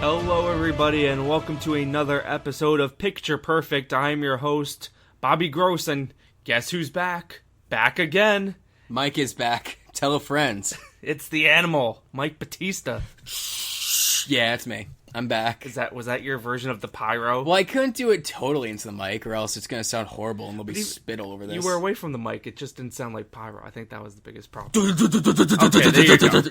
Hello, everybody, and welcome to another episode of Picture Perfect. I'm your host, Bobby Gross, and guess who's back? Back again. Mike is back. Tell a friend. It's the animal, Mike Batista. Yeah, it's me. I'm back. Was that your version of the pyro? Well, I couldn't do it totally into the mic, or else it's going to sound horrible, and there'll be spit all over this. You were away from the mic. It just didn't sound like pyro. I think that was the biggest problem. Okay, there you go.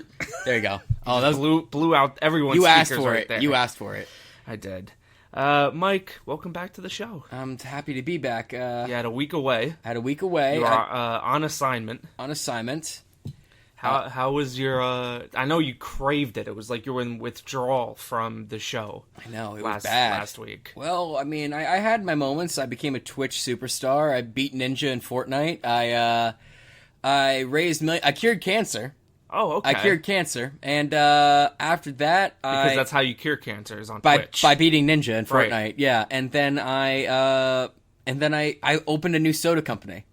There you go. Oh, that was blew out everyone's You asked speakers for right it. there. You asked for it. I did. Mike, welcome back to the show. I'm happy to be back. You had a week away. I had a week away. You are on assignment. On assignment. How was your, I know you craved it. It was like you were in withdrawal from the show. I know, it was bad. Last week. Well, I mean, I had my moments. I became a Twitch superstar. I beat Ninja in Fortnite. I cured cancer. Oh, okay. I cured cancer. And after that, Because that's how you cure cancer, is on Twitch. By beating Ninja in Fortnite, Right. yeah. And then I opened a new soda company.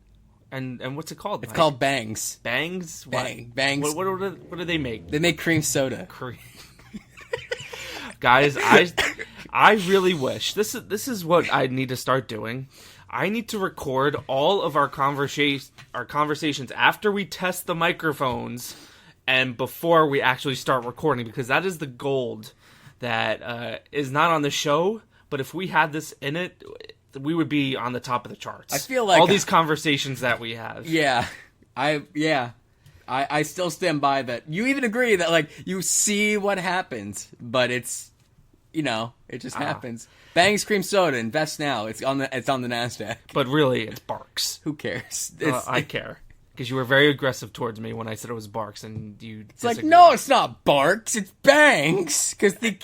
And what's it called? It's called Bangs. Bangs? Bangs. What do they make? They make cream soda. Guys, I really wish this is what I need to start doing. I need to record all of our conversations after we test the microphones and before we actually start recording, because that is the gold that is not on the show. But if we had this in it, we would be on the top of the charts. I feel like all these conversations that we have. Yeah, I still stand by that. You even agree that like you see what happens, but it's it just happens. Bangs cream soda, invest now. It's on the Nasdaq. But really, it's Barks. Who cares? I care. Because you were very aggressive towards me when I said it was Barks, and you It's like, no, it's not Barks, it's Bangs. Because the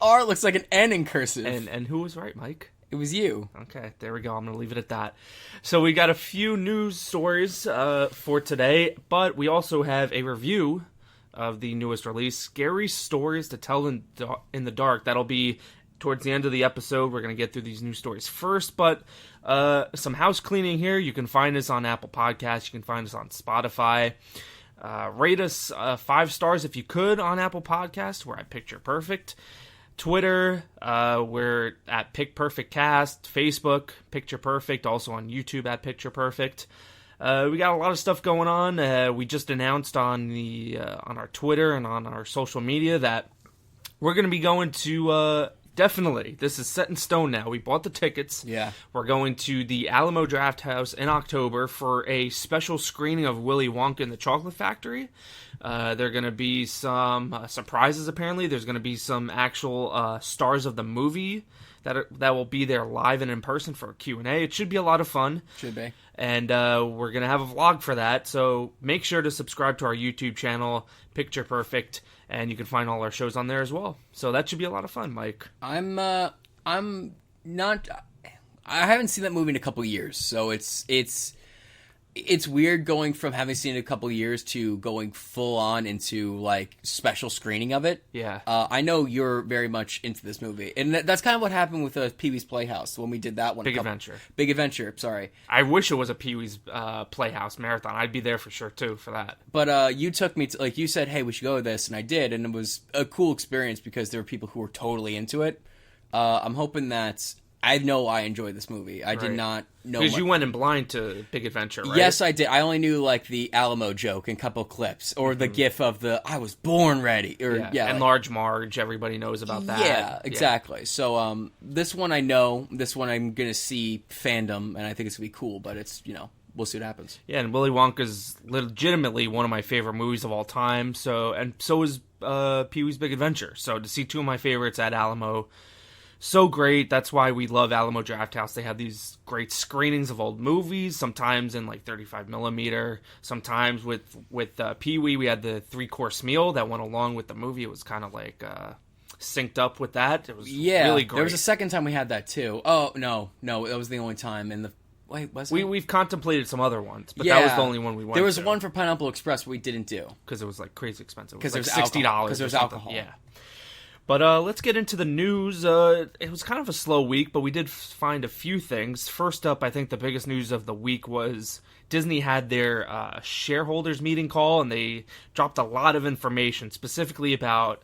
R looks like an N in cursive. And who was right, Mike? It was you. Okay, there we go. I'm going to leave it at that. So we got a few news stories for today, but we also have a review of the newest release, Scary Stories to Tell in the Dark. That'll be towards the end of the episode. We're going to get through these news stories first, but some house cleaning here. You can find us on Apple Podcasts. You can find us on Spotify. Rate us 5 stars if you could on Apple Podcasts. We're at Picture Perfect. Twitter, we're at Pick Perfect Cast. Facebook, Picture Perfect. Also on YouTube at Picture Perfect. We got a lot of stuff going on. We just announced on our Twitter and on our social media that we're going to be going to definitely. This is set in stone now. We bought the tickets. Yeah. We're going to the Alamo Drafthouse in October for a special screening of Willy Wonka and the Chocolate Factory. There are going to be some surprises, apparently. There's going to be some actual stars of the movie that will be there live and in person for a Q&A. It should be a lot of fun. Should be. And we're going to have a vlog for that. So make sure to subscribe to our YouTube channel, Picture Perfect, and you can find all our shows on there as well. So that should be a lot of fun, Mike. I haven't seen that movie in a couple years, so it's weird going from having seen it a couple years to going full on into like special screening of it. Yeah. I know you're very much into this movie, and that's kind of what happened with Pee-wee's Playhouse when we did that one. Big Adventure. Big Adventure. Sorry. I wish it was a Pee-wee's Playhouse marathon. I'd be there for sure too for that. But you took me to, like, you said, hey, we should go to this, and I did, and it was a cool experience because there were people who were totally into it. I'm hoping that. I know I enjoyed this movie. I did not know. Because you went in blind to Big Adventure, right? Yes, I did. I only knew like the Alamo joke and a couple clips, or the gif of the "I was born ready." Or and like, Large Marge. Everybody knows about that. Yeah, exactly. Yeah. So this one I know. This one I'm gonna see fandom, and I think it's gonna be cool. But it's we'll see what happens. Yeah, and Willy Wonka's legitimately one of my favorite movies of all time. So is Pee-wee's Big Adventure. So to see two of my favorites at Alamo. So great. That's why we love Alamo Drafthouse. They have these great screenings of old movies, sometimes in like 35 millimeter. Sometimes with Pee-wee, we had the 3-course meal that went along with the movie. It was kind of like synced up with that. It was really great. There was a second time we had that too. Oh, no, that was the only time. Wait, was it? We've contemplated some other ones, but that was the only one we went to. There was one for Pineapple Express we didn't do. Because it was like crazy expensive. Because it was like $60. Because there's alcohol. Yeah. But let's get into the news. It was kind of a slow week, but we did find a few things. First up, I think the biggest news of the week was Disney had their shareholders meeting call, and they dropped a lot of information, specifically about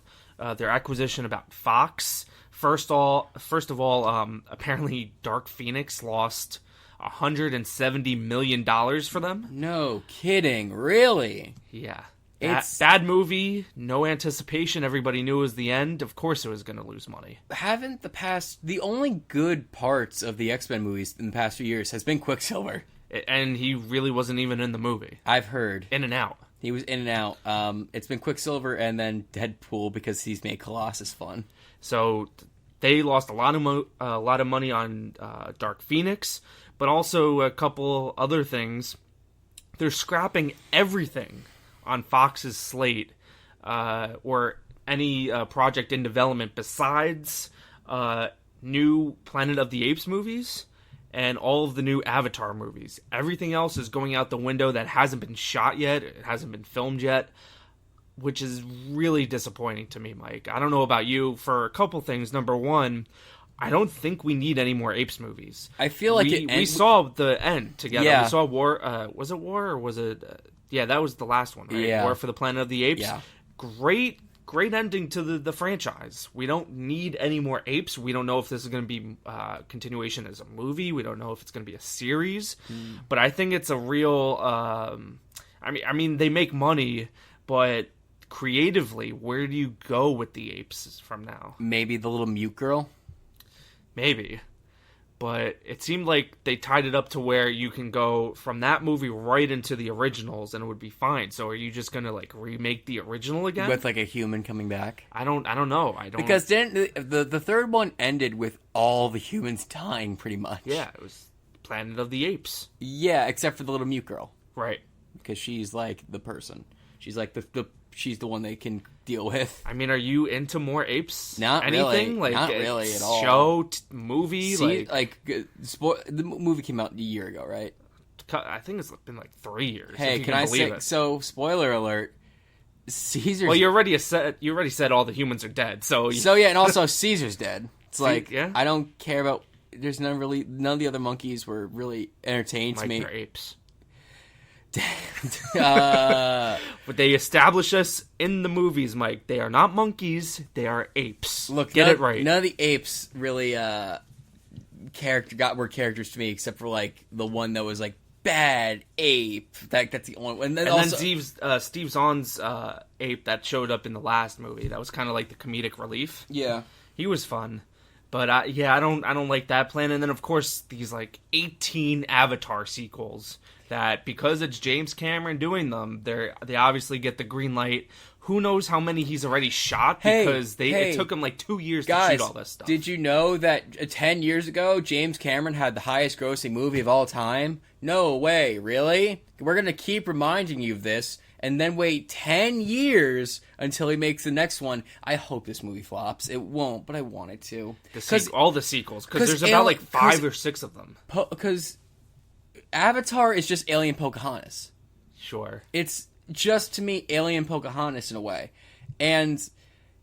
their acquisition about Fox. First of all, apparently Dark Phoenix lost $170 million for them. No kidding, really? Yeah. Bad movie, no anticipation. Everybody knew it was the end. Of course it was going to lose money. Haven't the only good parts of the X-Men movies in the past few years has been Quicksilver. And he really wasn't even in the movie. I've heard. In and out. He was in and out. It's been Quicksilver and then Deadpool because he's made Colossus fun. So they lost a lot of money on Dark Phoenix, but also a couple other things. They're scrapping everything on Fox's slate, or any project in development besides new Planet of the Apes movies and all of the new Avatar movies. Everything else is going out the window that hasn't been shot yet, it hasn't been filmed yet, which is really disappointing to me, Mike. I don't know about you, for a couple things. Number one, I don't think we need any more Apes movies. I feel like we saw the end together. Yeah. We saw War. Was it War or was it? Yeah, that was the last one, right? Yeah. War for the Planet of the Apes. Yeah. Great ending to the franchise. We don't need any more apes. We don't know if this is going to be continuation as a movie. We don't know if it's going to be a series. But I think it's a real. I mean, they make money, but creatively, where do you go with the apes from now? Maybe the little mute girl? Maybe. But it seemed like they tied it up to where you can go from that movie right into the originals and it would be fine. So are you just going to like remake the original again? With like a human coming back? I don't know. Because then the third one ended with all the humans dying pretty much. Yeah, it was Planet of the Apes. Yeah, except for the little mute girl. Right. Because she's like the person. She's like she's the one they can deal with. I mean, are you into more apes? Not anything? really. Like not really at all. Show, movie? The movie came out a year ago, right? I think it's been like 3 years. Hey, can I say it. So? Spoiler alert. Caesar's. Well, you already said all the humans are dead. So yeah, and also Caesar's dead. It's like yeah? I don't care about. There's none of the other monkeys were really entertaining to me. They're apes. But they establish us in the movies, Mike. They are not monkeys. They are apes. Look, get it right. None of the apes really were characters to me, except for like the one that was like bad ape. That's the only one. And then Steve Zahn's ape that showed up in the last movie. That was kind of like the comedic relief. Yeah, he was fun. But I don't like that plan. And then of course these like 18 Avatar sequels that because it's James Cameron doing them, they obviously get the green light. Who knows how many he's already shot because it took him like 2 years to shoot all this stuff. Did you know that 10 years ago James Cameron had the highest grossing movie of all time? No way, really? We're going to keep reminding you of this and then wait 10 years until he makes the next one. I hope this movie flops. It won't, but I want it to. All the sequels, because there's about like 5 or 6 of them. Because Avatar is just Alien Pocahontas. Sure. It's just, to me, Alien Pocahontas in a way. And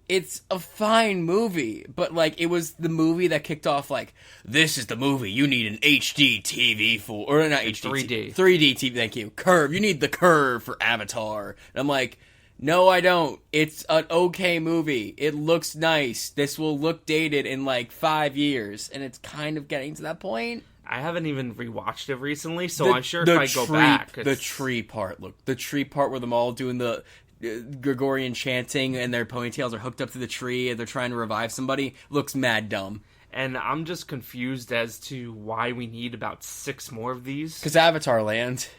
it's a fine movie, but like it was the movie that kicked off like, this is the movie you need an HD TV for, or not HD, 3D TV, thank you. Curve, you need the curve for Avatar. And I'm like, no I don't. It's an okay movie. It looks nice. This will look dated in like 5 years, and it's kind of getting to that point. I haven't even rewatched it recently, so I'm sure if I go back... The tree part where them all doing the Gregorian chanting and their ponytails are hooked up to the tree and they're trying to revive somebody, looks mad dumb. And I'm just confused as to why we need about 6 more of these. Because Avatar Land.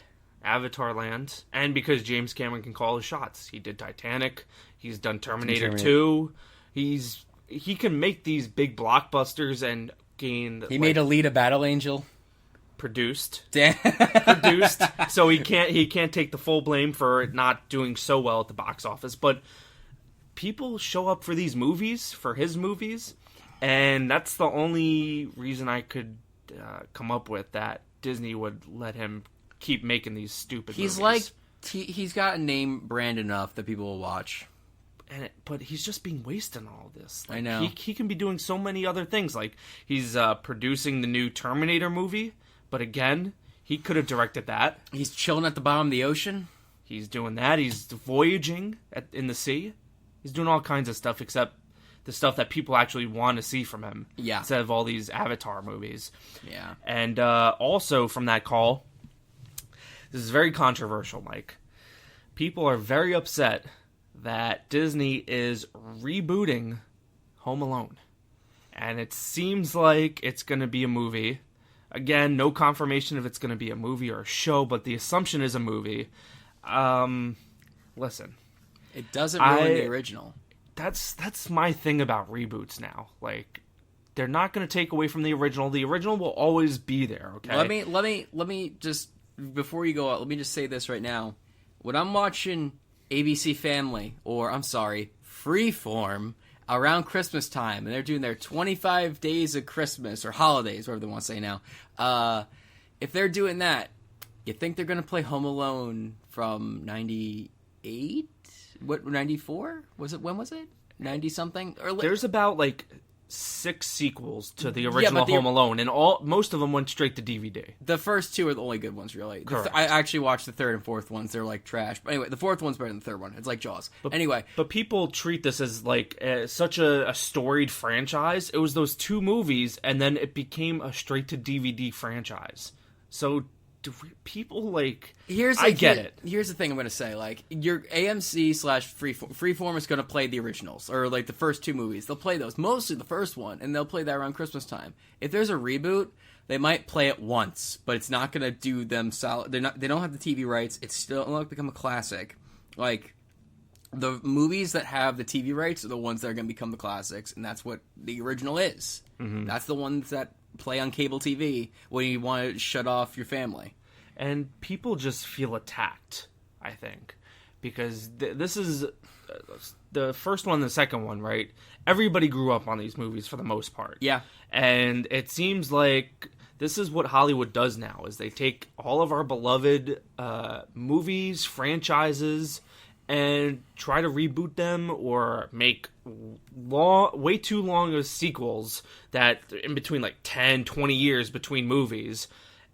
And because James Cameron can call his shots. He did Titanic, he's done Terminator 2, he can make these big blockbusters and gain... He made Alita Battle Angel. Produced, Produced. So he can't take the full blame for it not doing so well at the box office. But people show up for these movies, for his movies, and that's the only reason I could come up with that Disney would let him keep making these stupid movies. He's got a name brand enough that people will watch. But he's just being wasted on all this. Like, I know. He can be doing so many other things. Like, he's producing the new Terminator movie. But again, he could have directed that. He's chilling at the bottom of the ocean. He's doing that. He's voyaging in the sea. He's doing all kinds of stuff except the stuff that people actually want to see from him. Yeah. Instead of all these Avatar movies. Yeah. And also from that call, this is very controversial, Mike. People are very upset that Disney is rebooting Home Alone. And it seems like it's going to be a movie. Again, no confirmation if it's going to be a movie or a show, but the assumption is a movie. Listen. It doesn't ruin the original. That's my thing about reboots now. Like, they're not going to take away from the original. The original will always be there, okay? Let me just, before you go out, let me just say this right now. When I'm watching ABC Family, or I'm sorry, Freeform, around Christmas time, and they're doing their 25 days of Christmas, or holidays, whatever they want to say now, if they're doing that, you think they're going to play Home Alone from 98? What, 94? When was it? 90-something? There's about, 6 sequels to the original Home Alone, and most of them went straight to DVD. The first 2 are the only good ones, really. Correct. I actually watched the third and fourth ones. They're like trash. But anyway, the fourth one's better than the third one. It's like Jaws. But people treat this as such a storied franchise. It was those 2 movies, and then it became a straight to DVD franchise. So do people I get it. Here's the thing I'm going to say. Your AMC / Freeform is going to play the originals, or the first 2 movies. They'll play those, mostly the first one, and they'll play that around Christmas time. If there's a reboot, they might play it once, but it's not going to do them solid. They don't have the TV rights. It's still not become a classic. The movies that have the TV rights are the ones that are going to become the classics, and that's what the original is. Mm-hmm. That's the ones that play on cable TV when you want to shut off your family. And people just feel attacked, I think, because this is the first one and the second one, right? Everybody grew up on these movies for the most part. Yeah. And it seems like this is what Hollywood does now, is they take all of our beloved movies, franchises, and try to reboot them or make way too long of sequels that in between 10, 20 years between movies.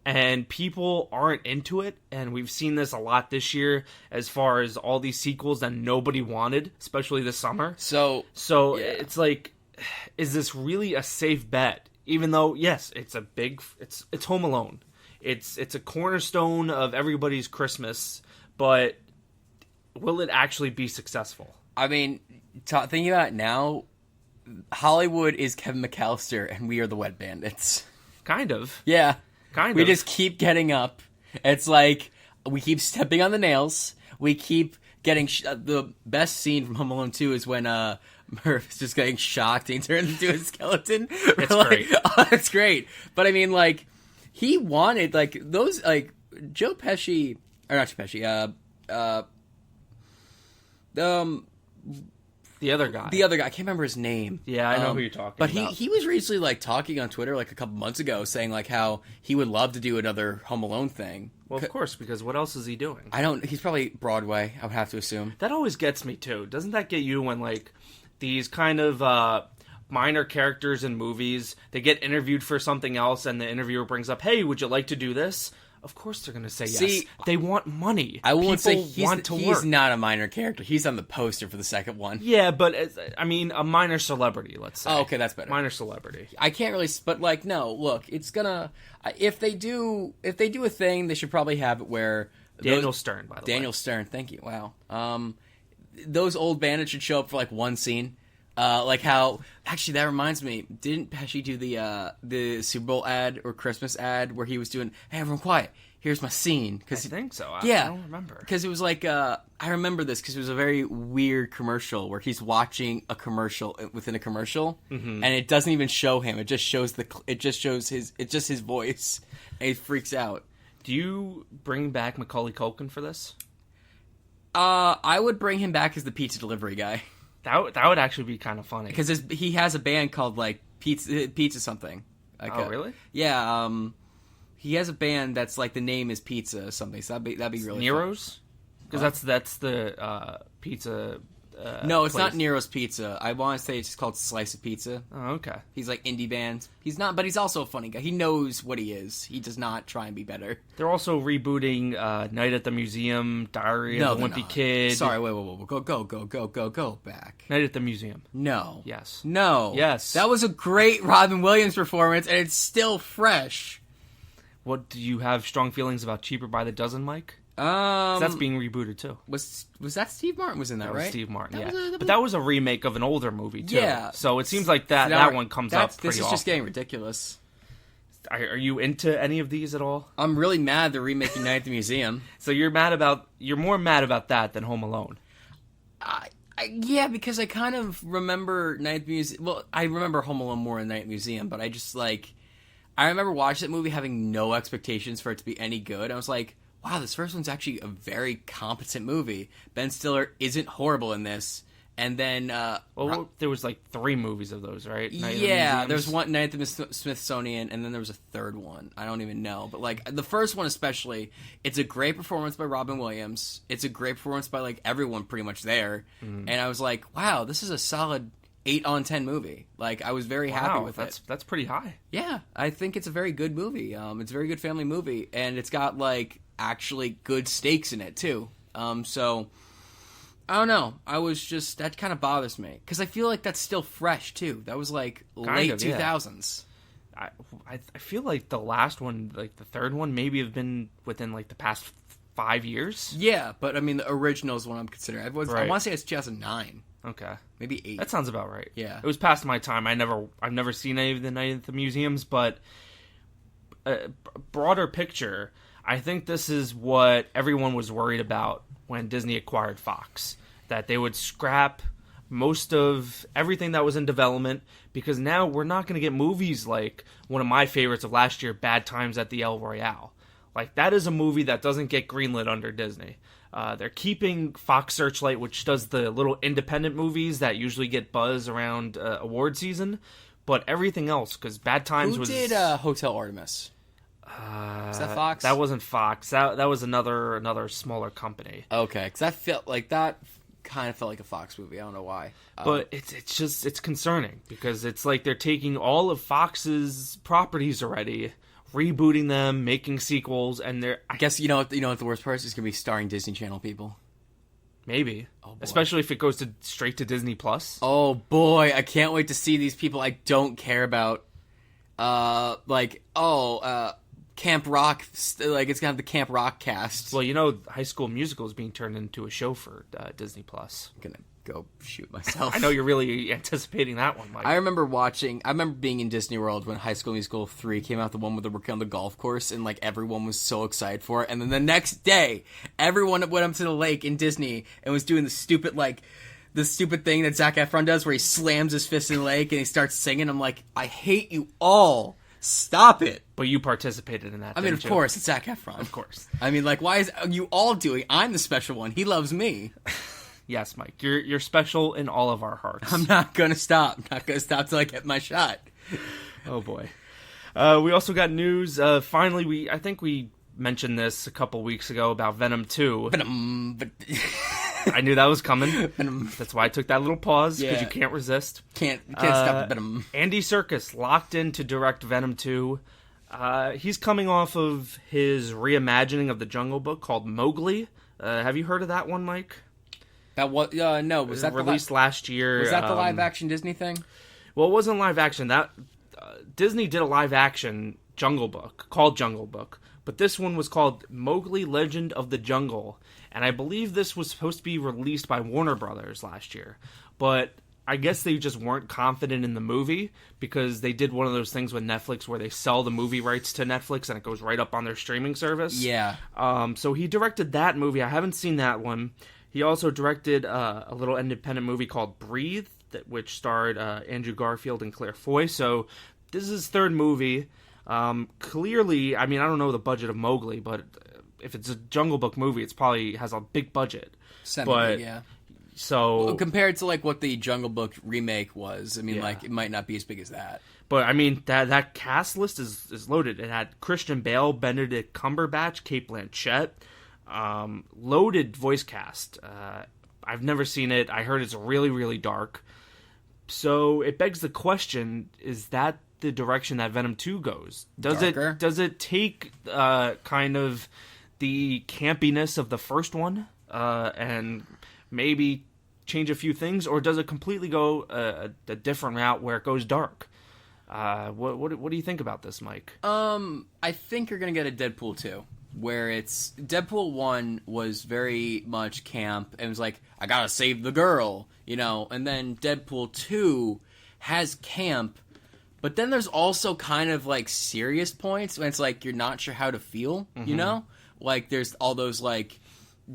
And people aren't into it, and we've seen this a lot this year as far as all these sequels that nobody wanted, especially this summer. So yeah. It's is this really a safe bet? Even though, yes, it's Home Alone. It's a cornerstone of everybody's Christmas, but will it actually be successful? I mean, thinking about it now, Hollywood is Kevin McAllister, and we are the Wet Bandits. Kind of. Yeah. We just keep getting up. It's we keep stepping on the nails. We keep getting... the best scene from Home Alone 2 is when Murph's just getting shocked and he turns into a skeleton. It's great. Oh, it's great. But I mean, he wanted, those, Joe Pesci... Or not Joe Pesci, the other guy. I can't remember his name. Yeah, I know who you're talking about. But he was recently talking on Twitter a couple months ago, saying how he would love to do another Home Alone thing. Well, of course, because what else is he doing? He's probably Broadway, I would have to assume. That always gets me too. Doesn't that get you when these kind of minor characters in movies, they get interviewed for something else and the interviewer brings up, "Hey, would you like to do this?" Of course they're going to say yes. They want money. I won't say he's not a minor character. He's on the poster for the second one. Yeah, but a minor celebrity, let's say. Oh, okay, that's better. Minor celebrity. I can't really, but no. Look, it's gonna. If they do a thing, they should probably have it where Daniel Stern, by the way. Daniel Stern, thank you. Wow. Those old bandits should show up for one scene. How actually that reminds me, didn't Pesci do the Super Bowl ad or Christmas ad where he was doing, "Hey, everyone quiet, here's my scene"? I think so. I don't remember, because it was I remember this because it was a very weird commercial where he's watching a commercial within a commercial, and it doesn't even show him. It just shows his voice, and he freaks out. Do you bring back Macaulay Culkin for this? I would bring him back as the pizza delivery guy. That would actually be kind of funny. Because he has a band called, Pizza something. Really? Yeah, he has a band that's, the name is Pizza something, so that'd be really Nero's? Because that's the pizza No, it's place. not Nero's Pizza. I want to say it's just called Slice of Pizza. Oh, okay. He's like indie band. He's not, but he's also a funny guy. He knows what he is. He does not try and be better. They're also rebooting Night at the Museum, Diary of the Wimpy Kid. Sorry, wait. Go back. Night at the Museum. No. Yes. No. Yes. That was a great Robin Williams performance, and it's still fresh. What, do you have strong feelings about Cheaper by the Dozen, Mike? 'Cause that's being rebooted too. Was that Steve Martin was in that, That right? was Steve Martin, That yeah. was But that was a remake of an older movie too. Yeah. So it seems like that one comes up pretty This is often. just getting ridiculous. Are you into any of these at all? I'm really mad they're remaking Night at the Museum. So you're more mad about that than Home Alone. Yeah, because I kind of remember Night at the Museum. Well, I remember Home Alone more than Night at the Museum, but I just I remember watching that movie having no expectations for it to be any good. I was like, wow, this first one's actually a very competent movie. Ben Stiller isn't horrible in this. And then... there was like 3 movies of those, right? Yeah, there was one, Night at the Smithsonian, and then there was a third one. I don't even know. But, the first one especially, it's a great performance by Robin Williams. It's a great performance by, everyone pretty much there. And I was like, wow, this is a solid 8 on 10 movie. I was very happy with it. That's pretty high. Yeah, I think it's a very good movie. It's a very good family movie, and it's got, actually good stakes in it, too. So... I don't know. That kind of bothers me. Because I feel like that's still fresh, too. That was, late 2000s. I feel like the last one, the third one, maybe have been within, the past 5 years. Yeah, but, the original is what I'm considering. I want to say it's 2009. Okay. Maybe 8. That sounds about right. Yeah. It was past my time. I've never seen any of the Night at the Museums, but broader picture, I think this is what everyone was worried about when Disney acquired Fox, that they would scrap most of everything that was in development, because now we're not going to get movies like one of my favorites of last year, Bad Times at the El Royale. That is a movie that doesn't get greenlit under Disney. They're keeping Fox Searchlight, which does the little independent movies that usually get buzz around award season, but everything else, because Bad Times was... Who did Hotel Artemis? Is that Fox? That wasn't Fox. That was another smaller company. Okay, because that kind of felt like a Fox movie. I don't know why. But it's concerning, because it's they're taking all of Fox's properties already, rebooting them, making sequels, and I guess you know what the worst part is? It's gonna be starring Disney Channel people. Maybe. Especially if it goes straight to Disney Plus. Oh boy, I can't wait to see these people I don't care about. Camp Rock, it's gonna have the Camp Rock cast. Well, High School Musical is being turned into a show for Disney Plus. I'm gonna go shoot myself. I know you're really anticipating that one, Mike. I remember being in Disney World when High School Musical 3 came out, the one with the rookie on the golf course, and everyone was so excited for it. And then the next day, everyone went up to the lake in Disney and was doing the stupid thing that Zac Efron does, where he slams his fist in the lake and he starts singing. I'm like, I hate you all. Stop it. But you participated in that. I mean, of course, it's Zac Efron. Of course. I mean, why is you all doing? I'm the special one. He loves me. Yes, Mike. You're special in all of our hearts. I'm not gonna stop. I'm not gonna stop till I get my shot. Oh boy. We also got news. Finally, I think we mentioned this a couple weeks ago about Venom 2. I knew that was coming. That's why I took that little pause, because you can't resist. Can't stop it. Andy Serkis locked in to direct Venom 2. He's coming off of his reimagining of the Jungle Book called Mowgli. Have you heard of that one, Mike? That was no. Was that released last year? Was that the live action Disney thing? Well, it wasn't live action. That Disney did a live action Jungle Book called Jungle Book, but this one was called Mowgli: Legend of the Jungle. And I believe this was supposed to be released by Warner Brothers last year. But I guess they just weren't confident in the movie, because they did one of those things with Netflix where they sell the movie rights to Netflix and it goes right up on their streaming service. Yeah. So he directed that movie. I haven't seen that one. He also directed a little independent movie called Breathe, which starred Andrew Garfield and Claire Foy. So this is his third movie. Clearly, I mean, I don't know the budget of Mowgli, but... if it's a Jungle Book movie, it's probably has a big budget. Yeah. So compared to what the Jungle Book remake was, I mean, it might not be as big as that. But I mean, that cast list is loaded. It had Christian Bale, Benedict Cumberbatch, Cate Blanchett, loaded voice cast. I've never seen it. I heard it's really, really dark. So it begs the question, is that the direction that Venom 2 goes? Does it take kind of the campiness of the first one and maybe change a few things, or does it completely go a different route where it goes dark? What do you think about this, Mike? I think you're gonna get a Deadpool 2, where it's Deadpool 1 was very much camp and was like, I gotta save the girl, and then Deadpool 2 has camp, but then there's also kind of like serious points when it's like you're not sure how to feel, like there's all those like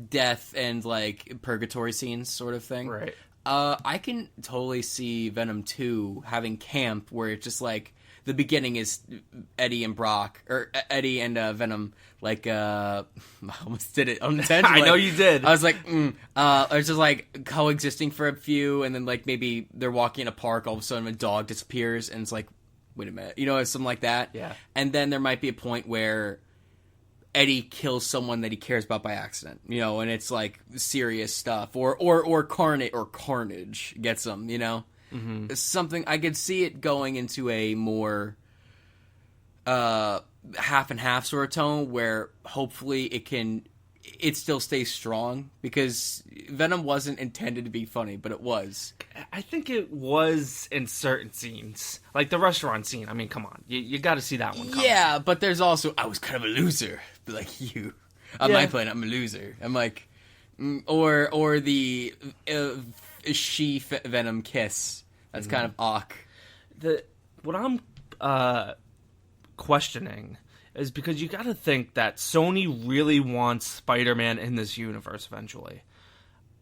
death and like purgatory scenes sort of thing. Right. I can totally see Venom 2 having camp where it's just like the beginning is Eddie and Venom, like, I almost did it unintentionally. I know you did. I was like, it's just like coexisting for a few, and then like maybe they're walking in a park, all of a sudden a dog disappears, and it's like, wait a minute, something like that. Yeah. And then there might be a point where Eddie kills someone that he cares about by accident, and it's like serious stuff, or Carnage gets him, Mm-hmm. Something I could see it going into a more half and half sort of tone where hopefully it still stays strong, because Venom wasn't intended to be funny, but it was. I think it was in certain scenes, like the restaurant scene. I mean, come on, you got to see that one coming. Yeah, but there's also, I was kind of a loser, like you. On my planet, I'm a loser. I'm like, or the Venom kiss. That's kind of awk. What I'm questioning is because you got to think that Sony really wants Spider-Man in this universe eventually.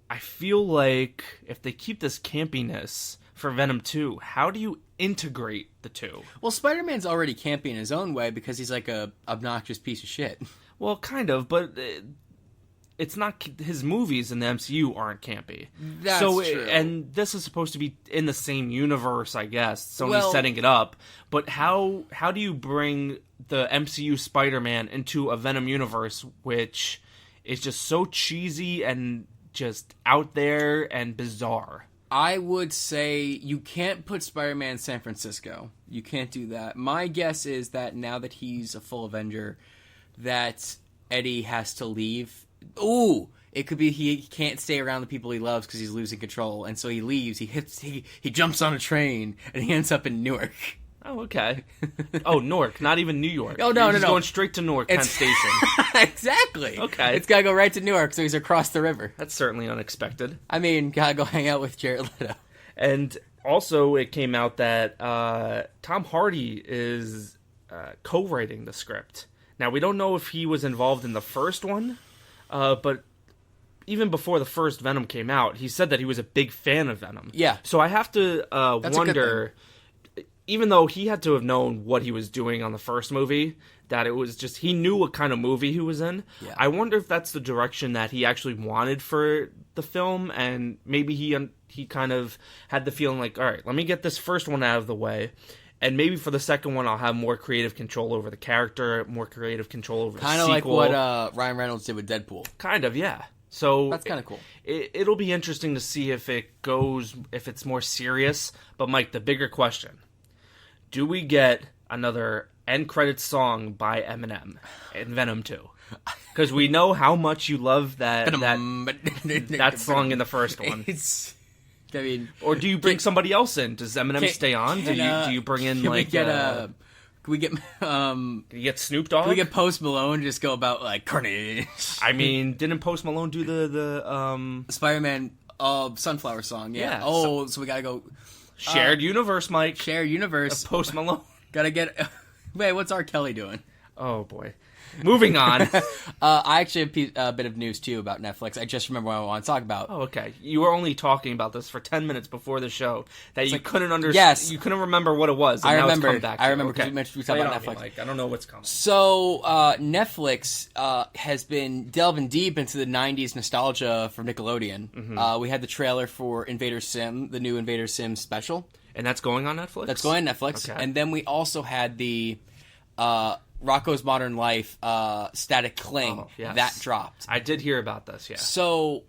I feel like if they keep this campiness for Venom 2, how do you integrate the two? Well, Spider-Man's already campy in his own way because he's like a obnoxious piece of shit. Well, kind of, but it's not, his movies in the MCU aren't campy. That's true. And this is supposed to be in the same universe, I guess. Sony's setting it up. But how do you bring the MCU Spider-Man into a Venom universe, which is just so cheesy and just out there and bizarre? I would say you can't put Spider-Man in San Francisco. You can't do that. My guess is that now that he's a full Avenger, that Eddie has to leave. Ooh, it could be he can't stay around the people he loves because he's losing control, and so he leaves. He jumps on a train, and he ends up in Newark. Oh, okay. Oh, Newark, not even New York. Oh, no, he's going straight to Newark, Penn Station. Exactly. Okay. It's gotta go right to Newark, so he's across the river. That's certainly unexpected. I mean, gotta go hang out with Jared Leto. And also, it came out that Tom Hardy is co-writing the script. Now, we don't know if he was involved in the first one, but even before the first Venom came out, he said that he was a big fan of Venom. Yeah. So I have to wonder, even though he had to have known what he was doing on the first movie, that it was just, he knew what kind of movie he was in. Yeah. I wonder if that's the direction that he actually wanted for the film, and maybe he kind of had the feeling like, all right, let me get this first one out of the way, and maybe for the second one I'll have more creative control over the character, more creative control over the sequel. Kind of like what Ryan Reynolds did with Deadpool. Kind of, yeah. So that's kind of cool. It'll be interesting to see if it's more serious. But Mike, the bigger question: do we get another end credits song by Eminem in Venom 2? Because we know how much you love that song in the first one. I mean, or do you bring somebody else in? Does Eminem stay on? Do you bring in like? Can we get Snoop Dogg? Can we get Post Malone just go about like carnage? I mean, didn't Post Malone do the Spider-Man Sunflower song? Yeah. So we gotta go shared universe, Mike. Shared universe. Post Malone. Gotta get. Wait, what's R. Kelly doing? Oh boy. Moving on. I actually have a bit of news, too, about Netflix. I just remember what I want to talk about. Oh, okay. You were only talking about this for 10 minutes before the show that you couldn't understand. Yes. You couldn't remember what it was. And I now remember. It's come back I remember because we talked about Netflix. Mike. I don't know what's coming. So, Netflix has been delving deep into the 90s nostalgia for Nickelodeon. Mm-hmm. We had the trailer for Invader Sim, the new Invader Sim special. And that's going on Netflix? That's going on Netflix. Okay. And then we also had the Rocko's Modern Life, Static Cling, that dropped. I did hear about this, yeah. So,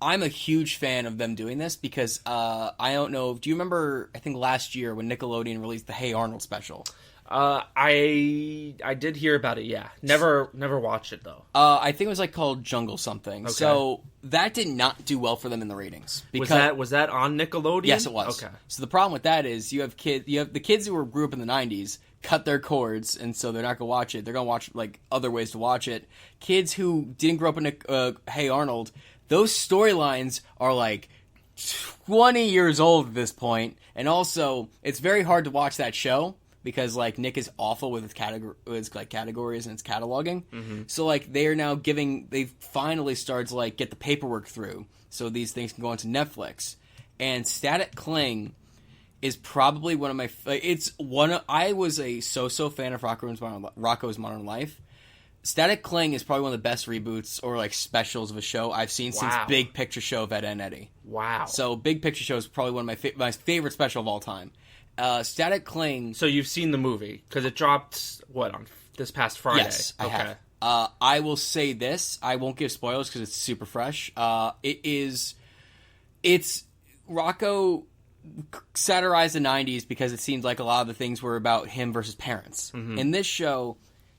I'm a huge fan of them doing this because I don't know. Do you remember? I think last year when Nickelodeon released the Hey Arnold special. I did hear about it. Yeah, never watched it though. I think it was like called Jungle something. Okay. So that did not do well for them in the ratings. Because, was that on Nickelodeon? Yes, it was. Okay. So the problem with that is you have the kids who grew up in the 90s cut their cords, and so they're not going to watch it. They're going to watch like other ways to watch it. Kids who didn't grow up in Hey Arnold, those storylines are like 20 years old at this point, and also it's very hard to watch that show because like Nick is awful with his categories and its cataloging. Mm-hmm. So like they finally started to like get the paperwork through so these things can go onto Netflix. And Static Cling is probably one of my I was a so fan of Rocko's Modern Life. Static Cling is probably one of the best reboots or like specials of a show I've seen since Big Picture Show of Ed, Edd n Eddy. Wow. So Big Picture Show is probably one of my favorite special of all time. Static Cling. So you've seen the movie because it dropped on this past Friday. Yes, I have. I will say this. I won't give spoilers because it's super fresh. It's Rocco satirized the 90s because it seems like a lot of the things were about him versus parents. Mm-hmm. In this show,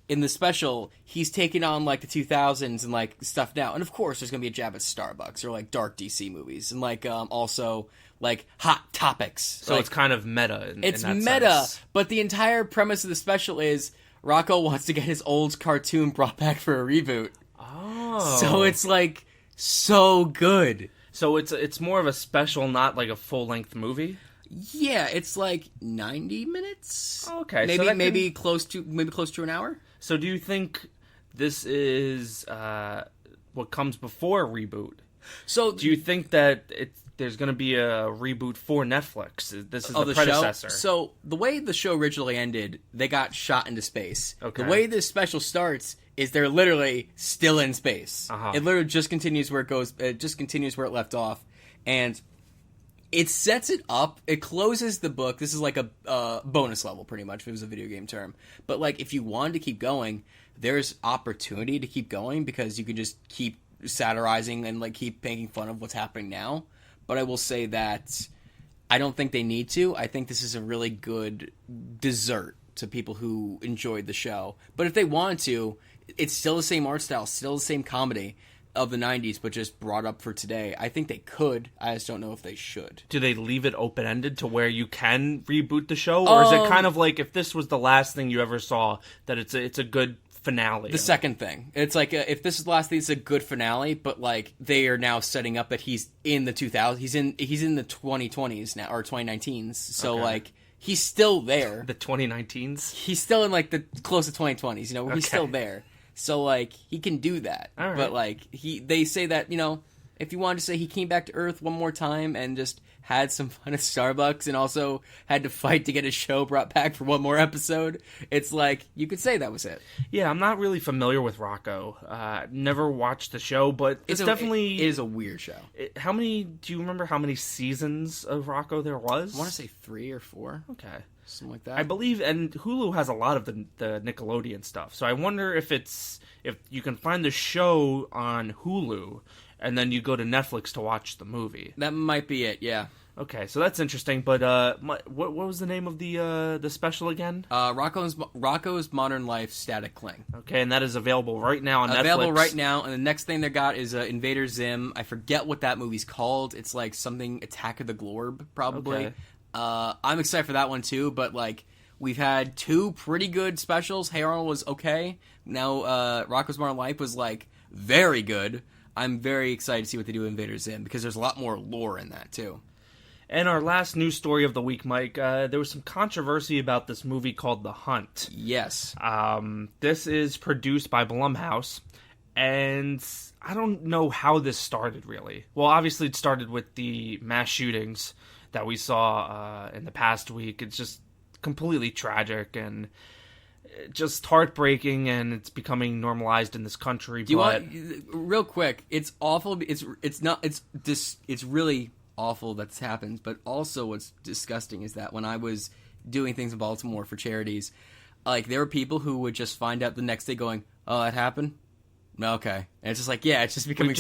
in the special, he's taking on like the 2000s and like stuff now. And of course, there's gonna be a jab at Starbucks or like dark DC movies and like also like hot topics. So it's kind of meta. It's in meta, sense. but the entire premise of the special is Rocco wants to get his old cartoon brought back for a reboot. Oh, so it's like so good. So it's more of a special, not like a full-length movie? Yeah, it's like 90 minutes. Okay. Maybe close to an hour. So do you think this is what comes before a reboot? So do you think that there's going to be a reboot for Netflix? This is the predecessor. Show? So the way the show originally ended, they got shot into space. Okay. The way this special starts is they're literally still in space. Uh-huh. It literally just continues where it goes. It just continues where it left off, and it sets it up. It closes the book. This is like a bonus level, pretty much, if it was a video game term. But like, if you wanted to keep going, there's opportunity to keep going because you can just keep satirizing and like keep making fun of what's happening now. But I will say that I don't think they need to. I think this is a really good dessert to people who enjoyed the show. But if they wanted to, it's still the same art style, still the same comedy of the 90s, but just brought up for today. I think they could. I just don't know if they should. Do they leave it open-ended to where you can reboot the show? Or is it kind of like if this was the last thing you ever saw, that it's a good finale? The second thing. It's like if this is the last thing, it's a good finale, but like they are now setting up that he's in the 2000s. He's in the 2020s now, or 2019s. So like he's still there. The 2019s? He's still in like the close to 2020s, you know, where he's still there. So like he can do that. All right. But like they say that, you know, if you wanted to say he came back to Earth one more time and just had some fun at Starbucks and also had to fight to get his show brought back for one more episode, it's like you could say that was it. Yeah, I'm not really familiar with Rocco. Never watched the show, but it is a weird show. Do you remember how many seasons of Rocco there was? I want to say 3 or 4. Okay. Something like that. I believe, and Hulu has a lot of the Nickelodeon stuff. So I wonder if you can find the show on Hulu, and then you go to Netflix to watch the movie. That might be it. Yeah. Okay, so that's interesting. But what was the name of the special again? Rocko's Modern Life Static Cling. Okay, and that is available right now on Netflix. Available right now, and the next thing they got is Invader Zim. I forget what that movie's called. It's like something Attack of the Glorb, probably. Okay. I'm excited for that one too, but like we've had 2 pretty good specials. Hey Arnold was okay. Now Rocko's Modern Life was like very good. I'm very excited to see what they do with Invader Zim because there's a lot more lore in that too. And our last news story of the week, Mike, there was some controversy about this movie called The Hunt. Yes. This is produced by Blumhouse, and I don't know how this started really. Well, obviously it started with the mass shootings that we saw in the past week. It's just completely tragic and just heartbreaking, and it's becoming normalized in this country. Real quick? It's awful. It's really awful that's happened. But also, what's disgusting is that when I was doing things in Baltimore for charities, like there were people who would just find out the next day, going, "Oh, that happened." Okay. And it's just like, yeah, it's just becoming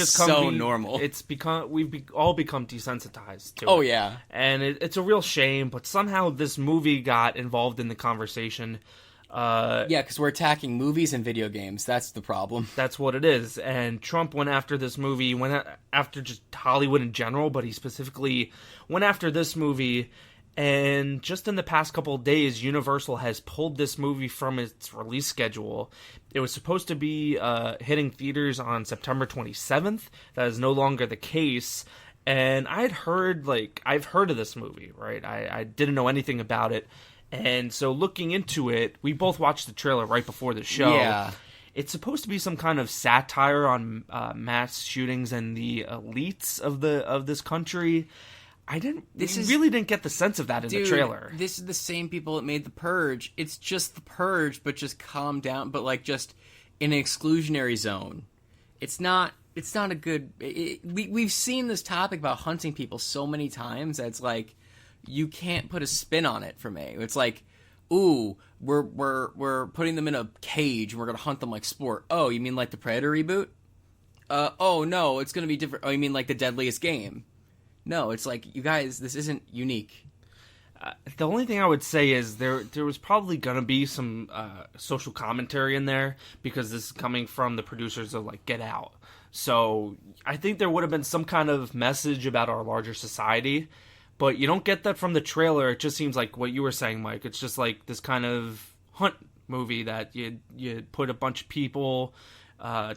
normal. It's become all become desensitized to it. Oh, yeah. And it's a real shame, but somehow this movie got involved in the conversation. Yeah, because we're attacking movies and video games. That's the problem. That's what it is. And Trump went after this movie, went after just Hollywood in general, but he specifically went after this movie. And just in the past couple of days, Universal has pulled this movie from its release schedule. It was supposed to be hitting theaters on September 27th. That is no longer the case. And I've heard of this movie, right? I didn't know anything about it. And so looking into it, we both watched the trailer right before the show. Yeah. It's supposed to be some kind of satire on mass shootings and the elites of this country. Really didn't get the sense of that in the trailer. This is the same people that made The Purge. It's just The Purge, but just calmed down, but like just in an exclusionary zone. It's not a good... We've seen this topic about hunting people so many times that it's like, you can't put a spin on it for me. It's like, ooh, we're putting them in a cage and we're gonna hunt them like sport. Oh, you mean like the Predator reboot? Oh no, it's gonna be different. Oh, you mean like the Deadliest Game? No, it's like, you guys, this isn't unique. The only thing I would say is there was probably gonna be some social commentary in there because this is coming from the producers of like Get Out. So I think there would have been some kind of message about our larger society. But you don't get that from the trailer. It just seems like what you were saying, Mike. It's just like this kind of hunt movie that you put a bunch of people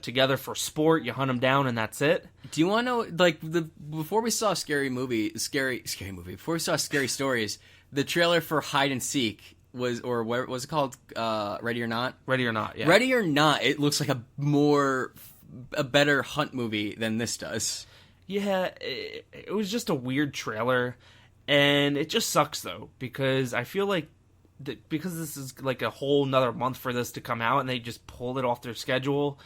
together for sport, you hunt them down, and that's it. Do you want to know, like, before we saw Scary before we saw Scary Stories, the trailer for Hide and Seek was, or what was it called? Ready or Not? Ready or Not, yeah. Ready or Not, it looks like a better hunt movie than this does. Yeah, it was just a weird trailer, and it just sucks, though, because I feel like because this is like a whole nother month for this to come out, and they just pulled it off their schedule.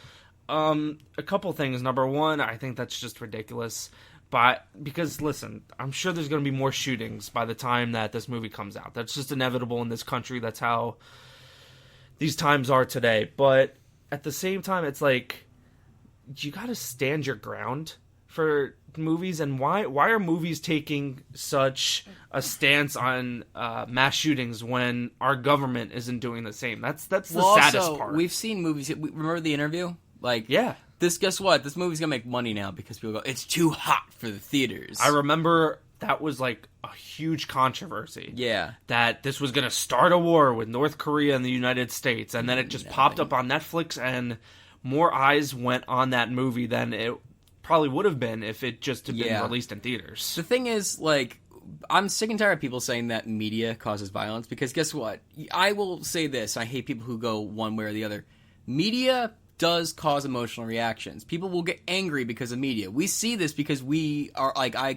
A couple things. Number one, I think that's just ridiculous, but because, listen, I'm sure there's going to be more shootings by the time that this movie comes out. That's just inevitable in this country. That's how these times are today, but at the same time, it's like, you got to stand your ground for movies, and why are movies taking such a stance on mass shootings when our government isn't doing the same? That's the saddest part. We've seen movies. Remember The Interview? Like, yeah. Guess what? This movie's gonna make money now because people go, it's too hot for the theaters. I remember that was like a huge controversy. Yeah. That this was gonna start a war with North Korea and the United States, and then it just popped up on Netflix, and more eyes went on that movie than it probably would have been if it just had been released in theaters. The thing is, like, I'm sick and tired of people saying that media causes violence, because guess what? I will say this. I hate people who go one way or the other. Media does cause emotional reactions. People will get angry because of media. We see this because we are, like, I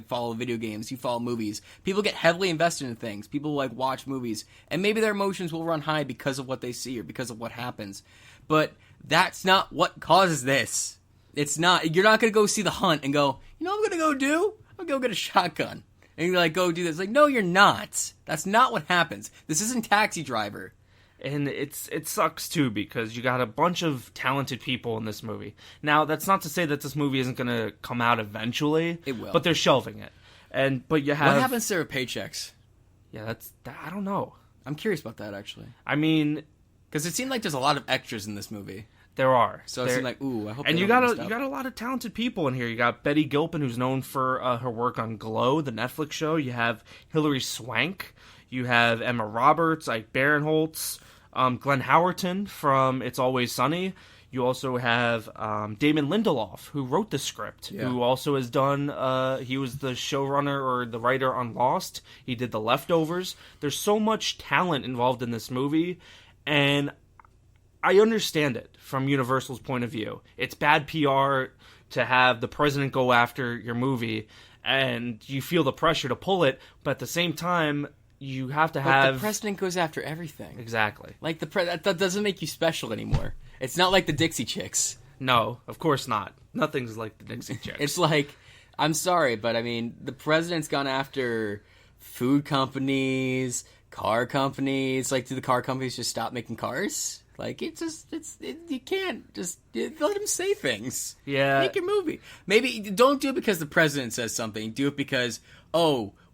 follow video games, you follow movies. People get heavily invested in things. People, like, watch movies, and maybe their emotions will run high because of what they see or because of what happens. But that's not what causes this. It's not. You're not going to go see The Hunt and go, you know what I'm going to go do? I'm going to go get a shotgun. And you're like, go do this. Like, no, you're not. That's not what happens. This isn't Taxi Driver. And it sucks, too, because you got a bunch of talented people in this movie. Now, that's not to say that this movie isn't going to come out eventually. It will. But they're shelving it. But you have... What happens to their paychecks? Yeah, I don't know. I'm curious about that, actually. I mean... Because it seemed like there's a lot of extras in this movie. There are. So it seemed like, ooh, I hope. And you got a lot of talented people in here. You got Betty Gilpin, who's known for her work on Glow, the Netflix show. You have Hilary Swank. You have Emma Roberts, Ike Barinholtz, Glenn Howerton from It's Always Sunny. You also have Damon Lindelof, who wrote the script, who also has done, he was the showrunner or the writer on Lost. He did The Leftovers. There's so much talent involved in this movie, and I understand it from Universal's point of view. It's bad PR to have the president go after your movie, and you feel the pressure to pull it, but at the same time, you have to have... But the president goes after everything. Exactly. Like, that doesn't make you special anymore. It's not like the Dixie Chicks. No, of course not. Nothing's like the Dixie Chicks. It's like, I'm sorry, but I mean, the president's gone after food companies, car companies. Like, do the car companies just stop making cars? Like, you can't just let him say things. Yeah. Make your movie. Maybe don't do it because the president says something. Do it because,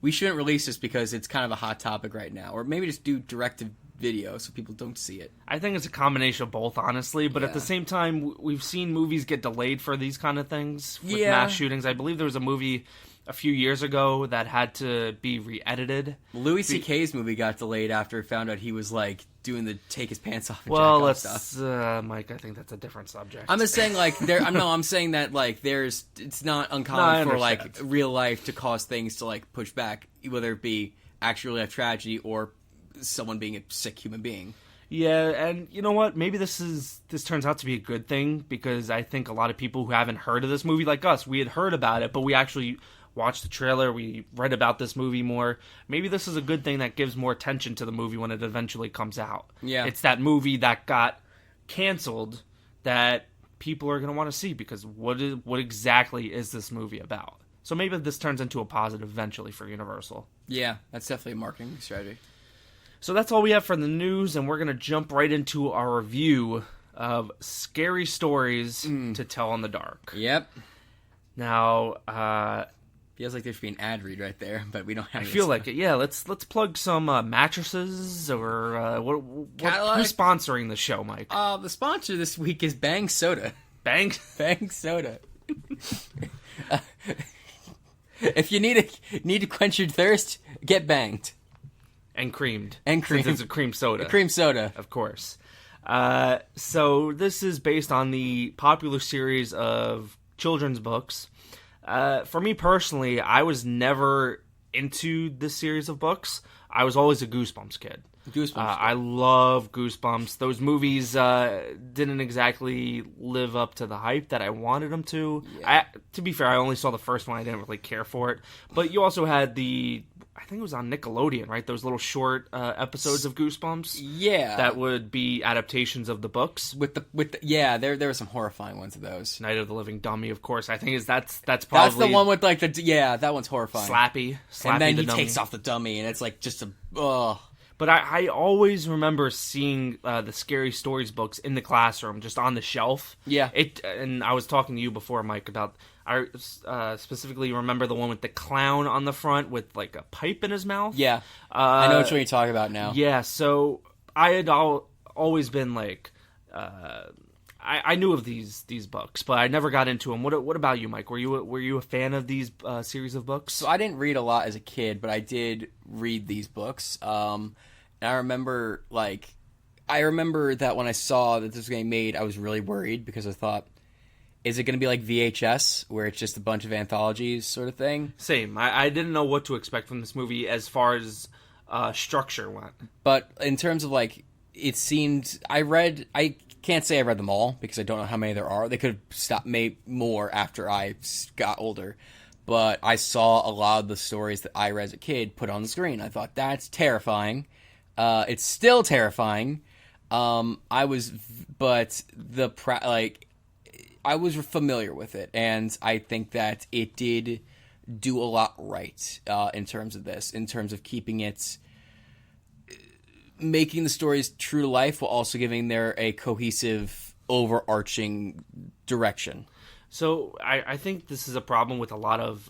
we shouldn't release this because it's kind of a hot topic right now. Or maybe just do direct-to-video so people don't see it. I think it's a combination of both, honestly. But at the same time, we've seen movies get delayed for these kind of things with mass shootings. I believe there was a movie a few years ago that had to be re-edited. Louis C.K.'s movie got delayed after it found out he was, like, doing the take his pants off and let's, stuff. Mike, I think that's a different subject. I'm just saying, like, I'm saying that, like, it's not uncommon for, like, real life to cause things to, like, push back, whether it be actual life tragedy or someone being a sick human being. Yeah, and you know what? Maybe this turns out to be a good thing, because I think a lot of people who haven't heard of this movie, like us, we had heard about it, but we actually watched the trailer, we read about this movie more. Maybe this is a good thing that gives more attention to the movie when it eventually comes out. Yeah. It's that movie that got canceled that people are going to want to see, because what exactly is this movie about? So maybe this turns into a positive eventually for Universal. Yeah, that's definitely a marketing strategy. So that's all we have for the news, and we're going to jump right into our review of Scary Stories to Tell in the Dark. Yep. Now, feels like there should be an ad read right there, but we don't have. I feel like it. Yeah, let's plug some mattresses or who's sponsoring the show, Mike? The sponsor this week is Bang Soda. Bang Soda. If you need to quench your thirst, get banged. And creamed. Since it's a cream soda. Cream soda. Of course. So this is based on the popular series of children's books. For me personally, I was never into this series of books. I was always a Goosebumps kid. I love Goosebumps. Those movies didn't exactly live up to the hype that I wanted them to. Yeah. To be fair, I only saw the first one. I didn't really care for it. But you also had I think it was on Nickelodeon, right? Those little short episodes of Goosebumps. Yeah. That would be adaptations of the books. There were some horrifying ones of those. Night of the Living Dummy, of course. I think that's probably... That's the one with like that one's horrifying. Slappy and then the he dummy. Takes off the dummy and it's like just a... But I always remember seeing the Scary Stories books in the classroom, just on the shelf. Yeah. And I was talking to you before, Mike, about... I specifically remember the one with the clown on the front with, like, a pipe in his mouth. Yeah. I know which one you're talking about now. Yeah, so I had always been, like... I knew of these books, but I never got into them. What about you, Mike? Were you a fan of these series of books? So I didn't read a lot as a kid, but I did read these books. And I remember that when I saw that this was getting made, I was really worried because I thought, is it going to be like VHS, where it's just a bunch of anthologies sort of thing? Same. I didn't know what to expect from this movie as far as structure went. But in terms of, like, it seemed... I can't say I read them all, because I don't know how many there are. They could have made more after I got older. But I saw a lot of the stories that I read as a kid put on the screen. I thought, that's terrifying. It's still terrifying. I was familiar with it, and I think that it did do a lot right in terms of this, in terms of keeping it, making the stories true to life while also giving there a cohesive, overarching direction. So I think this is a problem with a lot of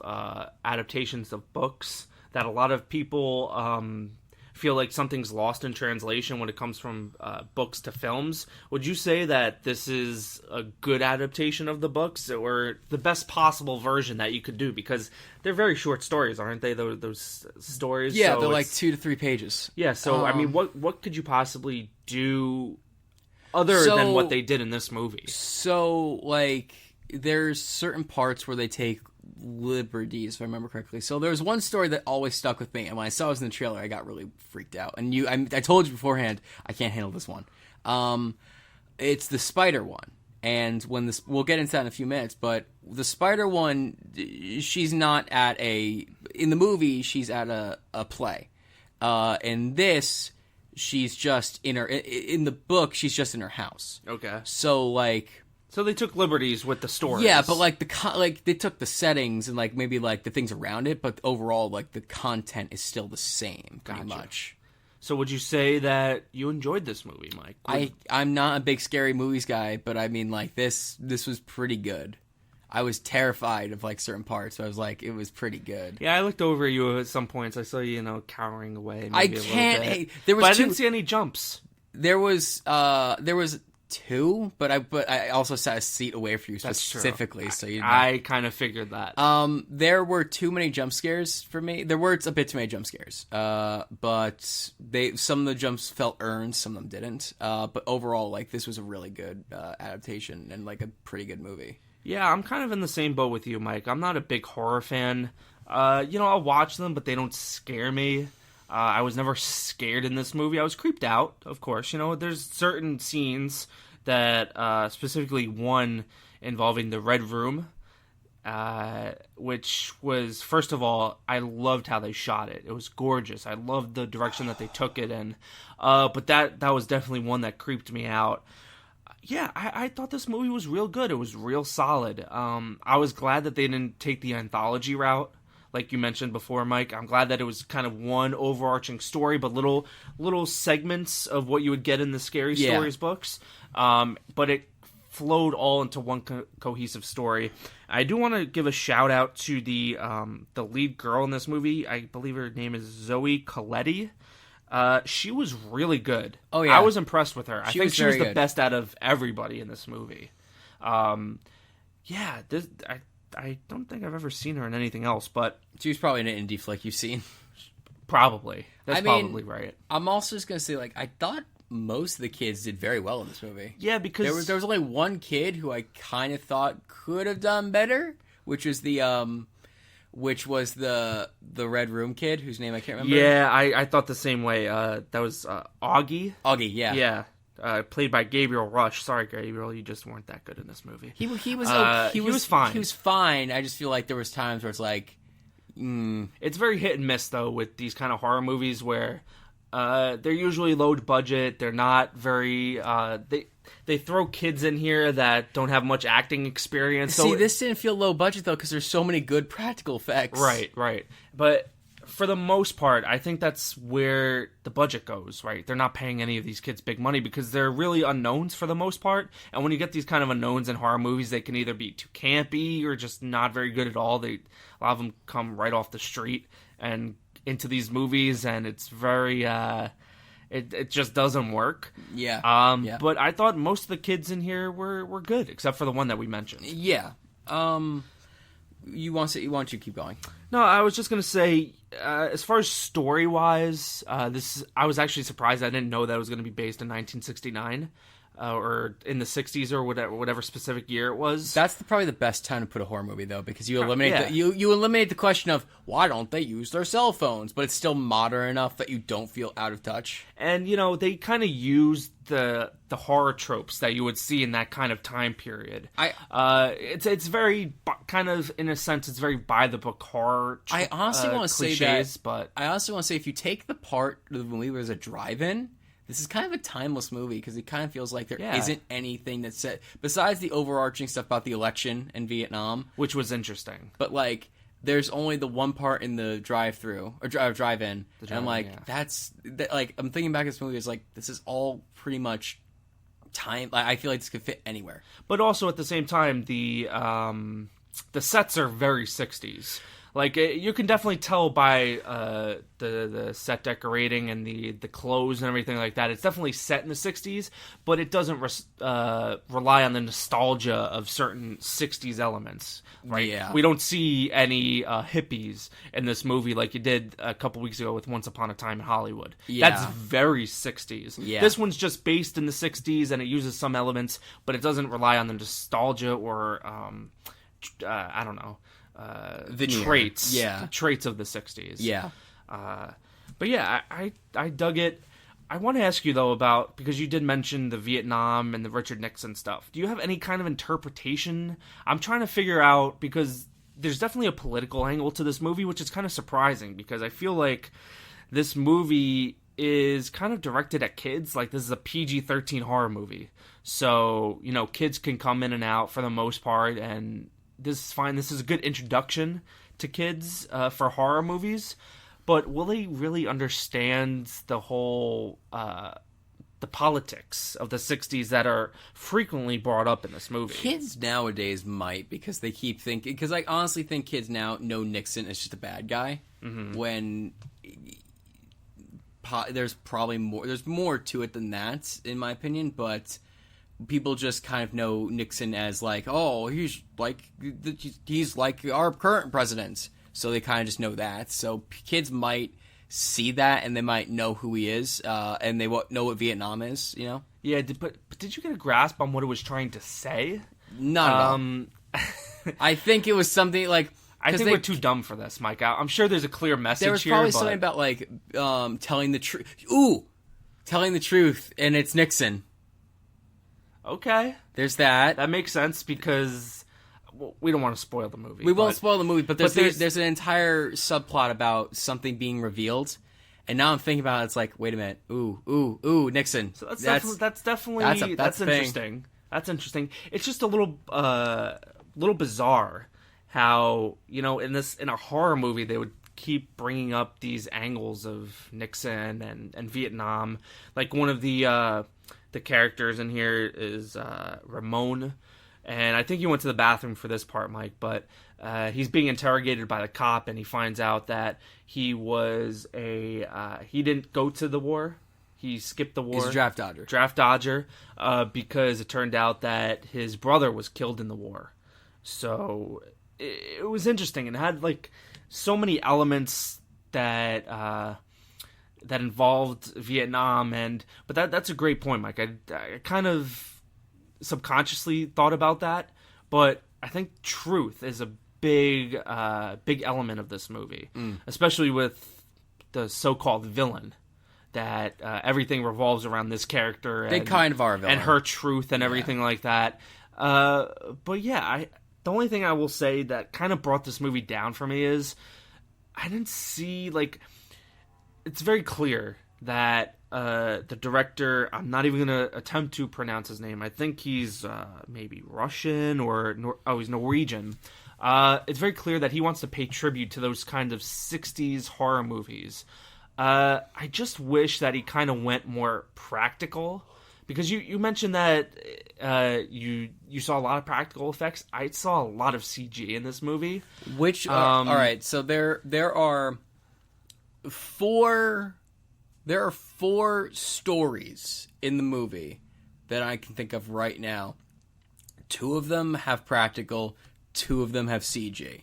adaptations of books, that a lot of people feel like something's lost in translation when it comes from books to films. Would you say that this is a good adaptation of the books, or the best possible version that you could do? Because they're very short stories, aren't they? Those stories. Yeah, so they're like 2 to 3 pages. Yeah. So I mean, what could you possibly do other than what they did in this movie? So, like, there's certain parts where they take liberties, if I remember correctly. So there was one story that always stuck with me, and when I saw it was in the trailer, I got really freaked out. And I told you beforehand, I can't handle this one. It's the spider one, and we'll get into that in a few minutes. But the spider one, she's not in the movie, she's at a play. In this, she's just in the book, she's just in her house. Okay. So, like... So they took liberties with the stories. Yeah, but like they took the settings and like maybe like the things around it, but overall like the content is still the same pretty much. So would you say that you enjoyed this movie, Mike? I'm not a big scary movies guy, but I mean, like, this was pretty good. I was terrified of, like, certain parts, but I was like, it was pretty good. Yeah, I looked over at you at some points. I saw you, cowering away. I Maybe can't. A little bit. There was but two, I didn't see any jumps. There was two, but I also sat a seat away from you specifically. That's true. So I kind of figured that. There were too many jump scares for me. There were a bit too many jump scares. But some of the jumps felt earned, some of them didn't. But overall, like, this was a really good adaptation and, like, a pretty good movie. Yeah, I'm kind of in the same boat with you, Mike. I'm not a big horror fan. I'll watch them, but they don't scare me. I was never scared in this movie. I was creeped out, of course. There's certain scenes that, specifically one involving the Red Room, which was, first of all, I loved how they shot it. It was gorgeous. I loved the direction that they took it in. But that was definitely one that creeped me out. Yeah, I thought this movie was real good. It was real solid. I was glad that they didn't take the anthology route, like you mentioned before, Mike. I'm glad that it was kind of one overarching story, but little segments of what you would get in the Scary Stories books. But it flowed all into one cohesive story. I do want to give a shout out to the lead girl in this movie. I believe her name is Zoe Colletti. She was really good. Oh yeah, I was impressed with her. I think she was the good. best out of everybody in this movie. I don't think I've ever seen her in anything else, but she was probably in an indie flick you've seen. Probably. That's probably right. I'm also just gonna say, like, I thought most of the kids did very well in this movie. Yeah, because there was only one kid who I kind of thought could have done better, which was the Red Room kid whose name I can't remember. Yeah, I thought the same way. That was Augie. Augie, yeah. Yeah. Played by Gabriel Rush. Sorry, Gabriel, you just weren't that good in this movie. He was fine. He was fine. I just feel like there was times where it's like, It's very hit and miss though with these kind of horror movies where they're usually low budget. They're not very. They throw kids in here that don't have much acting experience. See, this didn't feel low budget though because there's so many good practical effects. Right. But for the most part, I think that's where the budget goes, right? They're not paying any of these kids big money because they're really unknowns for the most part. And when you get these kind of unknowns in horror movies, they can either be too campy or just not very good at all. A lot of them come right off the street and into these movies, and it's very... It just doesn't work. Yeah. But I thought most of the kids in here were good, except for the one that we mentioned. Yeah. You want to keep going? No, I was just gonna say, as far as story wise, I was actually surprised. I didn't know that it was gonna be based in 1969. Or in the 60s or whatever specific year it was. That's probably the best time to put a horror movie, though, because you eliminate you eliminate the question of why don't they use their cell phones, but it's still modern enough that you don't feel out of touch. And they kind of use the horror tropes that you would see in that kind of time period. It's very kind of, in a sense, it's very by the book horror. I honestly want to say that, but I also want to say if you take the part of the movie where there's a drive-in. This is kind of a timeless movie because it kind of feels like there isn't anything that's set besides the overarching stuff about the election in Vietnam, which was interesting. But like, there's only the one part in the drive-through or drive-in, and I'm like, I'm thinking back at this movie. It's like this is all pretty much time. I feel like this could fit anywhere. But also at the same time, the sets are very 60s. Like, you can definitely tell by the set decorating and the clothes and everything like that. It's definitely set in the 60s, but it doesn't rely on the nostalgia of certain 60s elements, right? Yeah. We don't see any hippies in this movie like you did a couple weeks ago with Once Upon a Time in Hollywood. Yeah. That's very 60s. Yeah. This one's just based in the 60s, and it uses some elements, but it doesn't rely on the nostalgia or, I don't know, the traits of the 60s. Yeah. But yeah, I dug it. I want to ask you though about, because you did mention the Vietnam and the Richard Nixon stuff. Do you have any kind of interpretation? I'm trying to figure out, because there's definitely a political angle to this movie, which is kind of surprising because I feel like this movie is kind of directed at kids. Like, this is a PG-13 horror movie. So, kids can come in and out for the most part, and this is fine. This is a good introduction to kids for horror movies. but will they really understand the whole the politics of the 60s that are frequently brought up in this movie? Kids nowadays might, because they keep thinking, because I honestly think kids now know Nixon is just a bad guy, when there's more to it than that, in my opinion, but people just kind of know Nixon as like, oh, he's like our current president, so they kind of just know that. So kids might see that, and they might know who he is, and they know what Vietnam is, you know? Yeah, but did you get a grasp on what it was trying to say? Not at all. I think it was something like... I think we're too dumb for this, Mike. I'm sure there's a clear message here. There was probably something about, like, telling the truth. Ooh! Telling the truth, and it's Nixon. Okay. There's that. That makes sense, because... Well, we don't want to spoil the movie. We won't spoil the movie, but there's an entire subplot about something being revealed, and now I'm thinking about it, it's like, wait a minute, ooh, Nixon. So that's definitely interesting. That's interesting. It's just a little bizarre how, you know, in a horror movie they would keep bringing up these angles of Nixon and Vietnam. Like one of the characters in here is Ramon. And I think you went to the bathroom for this part, Mike, but he's being interrogated by the cop, and he finds out that he didn't go to the war. He skipped the war. He's a draft dodger. Because it turned out that his brother was killed in the war. So it was interesting, and it had like so many elements that involved Vietnam, but that's a great point, Mike. I kind of subconsciously thought about that, but I think truth is a big element of this movie, especially with the so-called villain. That everything revolves around this character. They kind of are a villain. And her truth and everything like that. But yeah, the only thing I will say that kind of brought this movie down for me is I didn't see, like, it's very clear that the director, I'm not even going to attempt to pronounce his name. I think he's maybe Russian he's Norwegian. It's very clear that he wants to pay tribute to those kind of 60s horror movies. I just wish that he kind of went more practical, because you mentioned that you saw a lot of practical effects. I saw a lot of CG in this movie. All right, so there are four stories in the movie that I can think of right now. 2 of them have practical, 2 of them have CG.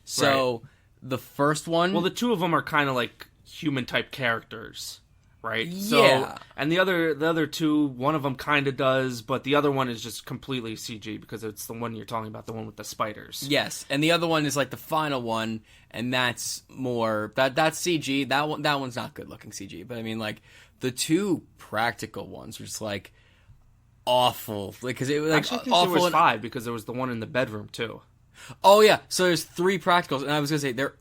So right. The first one, well, the 2 of them are kind of like human type characters, right? Yeah. So, and the other 2, one of them kind of does, but the other one is just completely CG, because it's the one you're talking about, the one with the spiders. Yes, and the other one is like the final one, and that's more that's CG. That one's not good looking CG, but I mean, like, the 2 practical ones are just like awful, because it was like actually, I think awful. There was 5, because there was the one in the bedroom too. Oh yeah, so there's 3 practicals, and I was gonna say that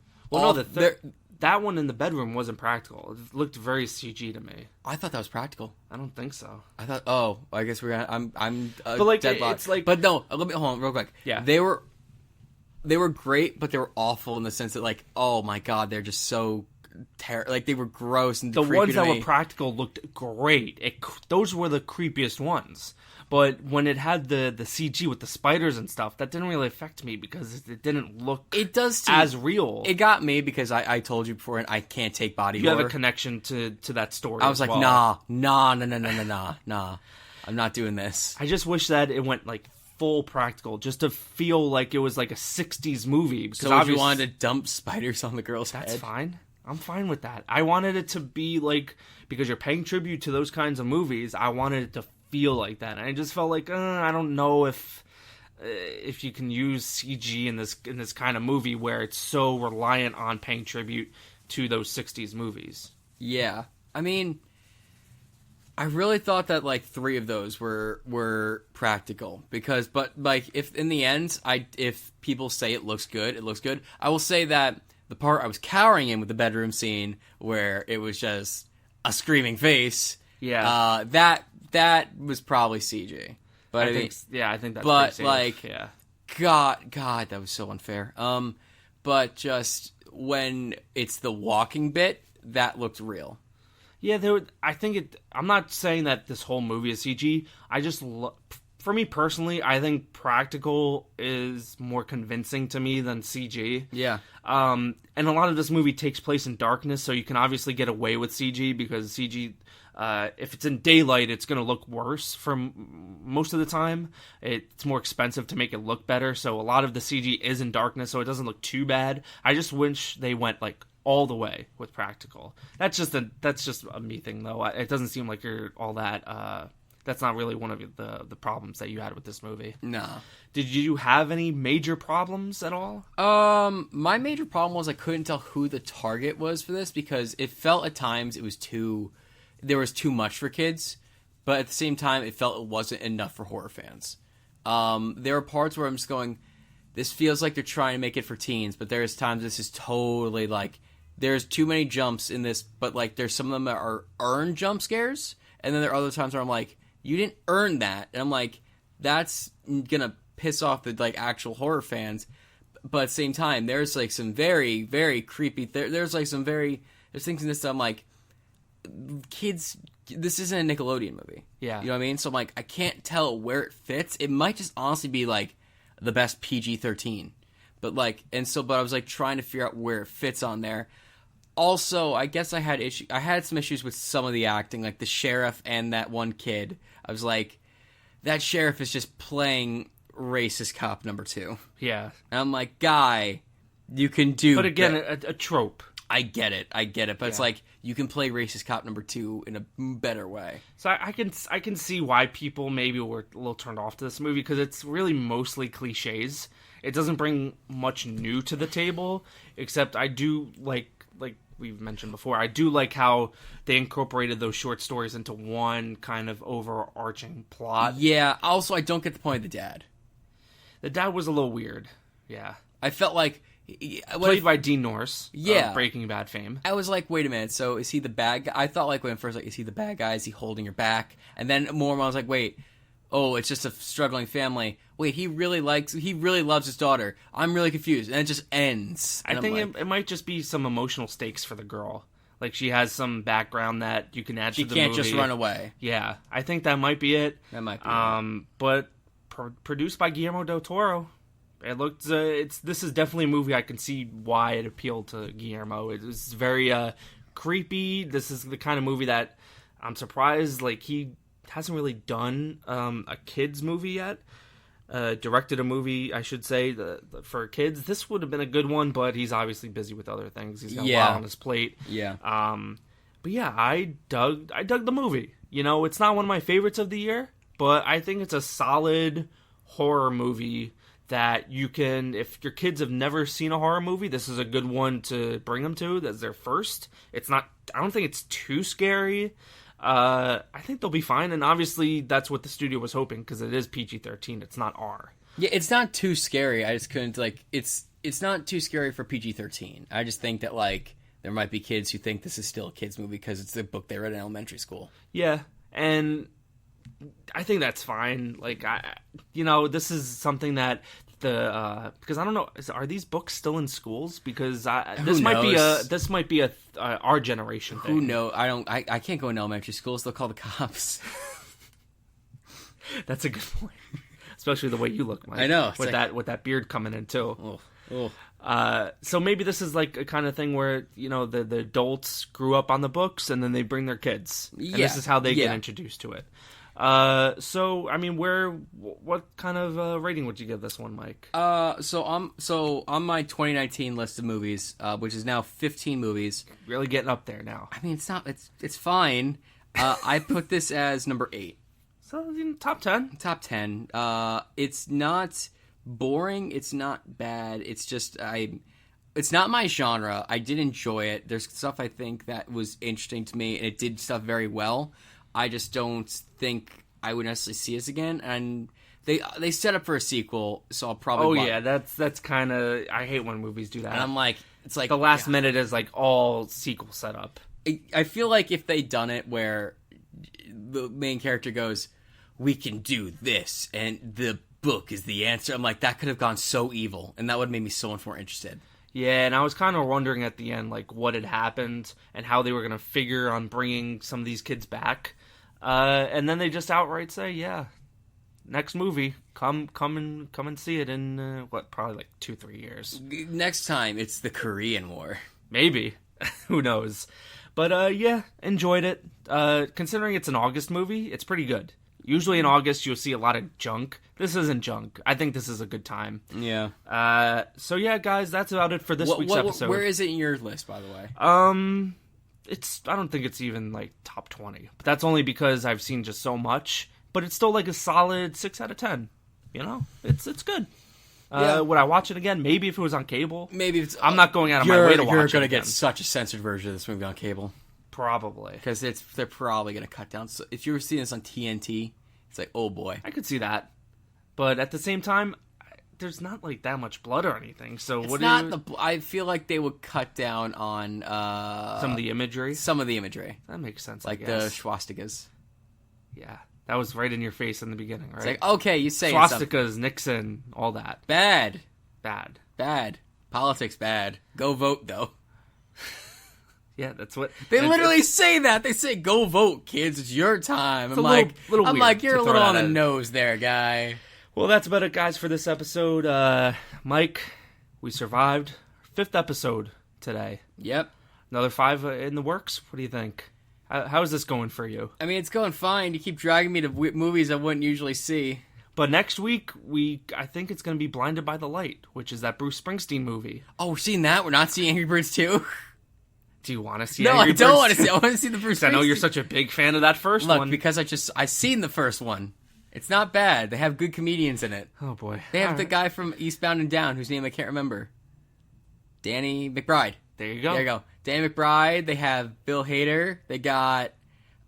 one in the bedroom wasn't practical. It looked very CG to me. I thought that was practical. I don't think so. I thought. Oh, I guess we're gonna. I'm. But like, deadlocked. it's like. But no, let me hold on real quick. Yeah. They were great, but they were awful in the sense that, like, oh my god, they're just so like, they were gross and the creepy ones to that me. were practical looked great. Those were the creepiest ones. But when it had the CG with the spiders and stuff, that didn't really affect me, because it didn't look as real. It got me because I told you before, and I can't take body horror. You have a connection to that story. I was like, nah. I'm not doing this. I just wish that it went like full practical, just to feel like it was like a 60s movie. Because so if you wanted to dump spiders on the girl's head? That's fine. I'm fine with that. I wanted it to be like, because you're paying tribute to those kinds of movies, I wanted it to feel like that. And I just felt like, I don't know if you can use CG in this kind of movie where it's so reliant on paying tribute to those 60s movies. Yeah. I mean, I really thought that like 3 of those were practical, but like, if in the end, if people say it looks good, it looks good. I will say that the part I was cowering in with the bedroom scene, where it was just a screaming face, that was probably CG. But I think that's. But like, God, that was so unfair. But just when it's the walking bit, that looked real. Yeah, I'm not saying that this whole movie is CG. For me personally, I think practical is more convincing to me than CG. Yeah. And a lot of this movie takes place in darkness, so you can obviously get away with CG because CG, if it's in daylight, it's going to look worse for most of the time. It's more expensive to make it look better, so a lot of the CG is in darkness, so it doesn't look too bad. I just wish they went like all the way with practical. That's just a me thing, though. It doesn't seem like you're all that. That's not really one of the problems that you had with this movie. No. Did you have any major problems at all? My major problem was I couldn't tell who the target was for this because it felt at times there was too much for kids, but at the same time it felt it wasn't enough for horror fans. There are parts where I'm just going, this feels like they're trying to make it for teens, but there's times this is totally like, there's too many jumps in this, but like there's some of them that are earned jump scares, and then there are other times where I'm like, you didn't earn that. And I'm like, that's gonna piss off the like actual horror fans. But at the same time, there's like some very, very creepy. There's things in this that I'm like, kids, this isn't a Nickelodeon movie. Yeah. You know what I mean? So I'm like, I can't tell where it fits. It might just honestly be like the best PG-13. But I was like trying to figure out where it fits on there. Also, I guess I had some issues with some of the acting, like the sheriff and that one kid. I was like, that sheriff is just playing racist cop number 2. Yeah. And I'm like, guy, you can do... But again, a trope. I get it. But it's like, you can play racist cop number 2 in a better way. So I can see why people maybe were a little turned off to this movie, because it's really mostly cliches. It doesn't bring much new to the table, except I do like we've mentioned before, I do like how they incorporated those short stories into one kind of overarching plot. Yeah, also I don't get the point of the dad. The dad was a little weird. Yeah. I felt like... Played by Dean Norris. Yeah. Breaking Bad fame. I was like, wait a minute, so is he the bad guy? I thought like when first, like, is he the bad guy? Is he holding your back? And then more when I was like, wait, oh, it's just a struggling family. Wait, he really loves his daughter. I'm really confused. And it just ends. I think it might just be some emotional stakes for the girl. Like, she has some background that you can add to the movie. She can't just run away. Yeah, I think that might be it. That might be it. But produced by Guillermo del Toro. It looked. This is definitely a movie I can see why it appealed to Guillermo. It was very creepy. This is the kind of movie that I'm surprised like he hasn't really done a kids movie yet. Directed a movie, I should say, for kids. This would have been a good one, but he's obviously busy with other things. He's got a lot on his plate. Yeah. But yeah, I dug the movie. You know, it's not one of my favorites of the year, but I think it's a solid horror movie that you can, if your kids have never seen a horror movie, this is a good one to bring them to. That's their first. It's not, I don't think it's too scary. I think they'll be fine, and obviously that's what the studio was hoping, because it is PG-13. It's not R. Yeah, it's not too scary. I just couldn't, like, it's not too scary for PG-13. I just think that, like, there might be kids who think this is still a kids movie because it's the book they read in elementary school. Yeah, and I think that's fine. Like, this is something that because I don't know, are these books still in schools? Because this might be a our generation thing. Who knows? I can't go in elementary schools. They'll call the cops. That's a good point, especially the way you look, Mike. I know, with that beard coming in too. Oh. So maybe this is like a kind of thing where the adults grew up on the books and then they bring their kids. And this is how they get introduced to it. So I mean, what kind of rating would you give this one, Mike? So on my 2019 list of movies, which is now 15 movies, really getting up there now. I mean, it's fine. I put this as number 8. So top 10. Top 10. It's not boring. It's not bad. It's just it's not my genre. I did enjoy it. There's stuff I think that was interesting to me, and it did stuff very well. I just don't think I would necessarily see this again, and they set up for a sequel, so I'll probably. Oh yeah, that's kind of, I hate when movies do that. And I'm like, it's like the last minute is like all sequel setup. I feel like if they'd done it where the main character goes, "We can do this," and the book is the answer, I'm like, that could have gone so evil, and that would have made me so much more interested. Yeah, and I was kind of wondering at the end, like, what had happened and how they were going to figure on bringing some of these kids back. And then they just outright say, yeah, next movie, come and see it in, probably like 2-3 years. Next time, it's the Korean War. Maybe. Who knows? But, yeah, enjoyed it. Considering it's an August movie, it's pretty good. Usually in August, you'll see a lot of junk. This isn't junk. I think this is a good time. Yeah. So yeah, guys, that's about it for this week's episode. Where is it in your list, by the way? I don't think it's even like top 20. But that's only because I've seen just so much. But it's still like a solid 6 out of 10. You know, it's good. Would I watch it again? Maybe if it was on cable. Maybe it's. I'm not going out of my way to watch it. You're gonna get such a censored version of this movie on cable. Probably. Because they're probably going to cut down. So if you were seeing this on TNT, it's like, oh boy. I could see that. But at the same time, there's not like that much blood or anything. So I feel like they would cut down on some of the imagery. That makes sense. Like the swastikas. Yeah. That was right in your face in the beginning, right? It's like, okay, you say swastikas, Nixon, all that. Bad. Politics bad. Go vote though. Yeah, that's what they literally say. That they say, "Go vote, kids! It's your time." I'm like, you're a little on the nose there, guy. Well, that's about it, guys, for this episode. Mike, we survived 5th episode today. Yep, another 5 in the works. What do you think? How is this going for you? I mean, it's going fine. You keep dragging me to movies I wouldn't usually see. But next week, I think it's going to be Blinded by the Light, which is that Bruce Springsteen movie. Oh, we're seeing that. We're not seeing Angry Birds 2. Do you want to see? No, Angry I don't Birds want to see. I want to see the Bruce Springsteen. I know you're such a big fan of that first one. Look, because I seen the first one. It's not bad. They have good comedians in it. Oh boy, they have the guy from Eastbound and Down, whose name I can't remember. Danny McBride. There you go. Danny McBride. They have Bill Hader. They got.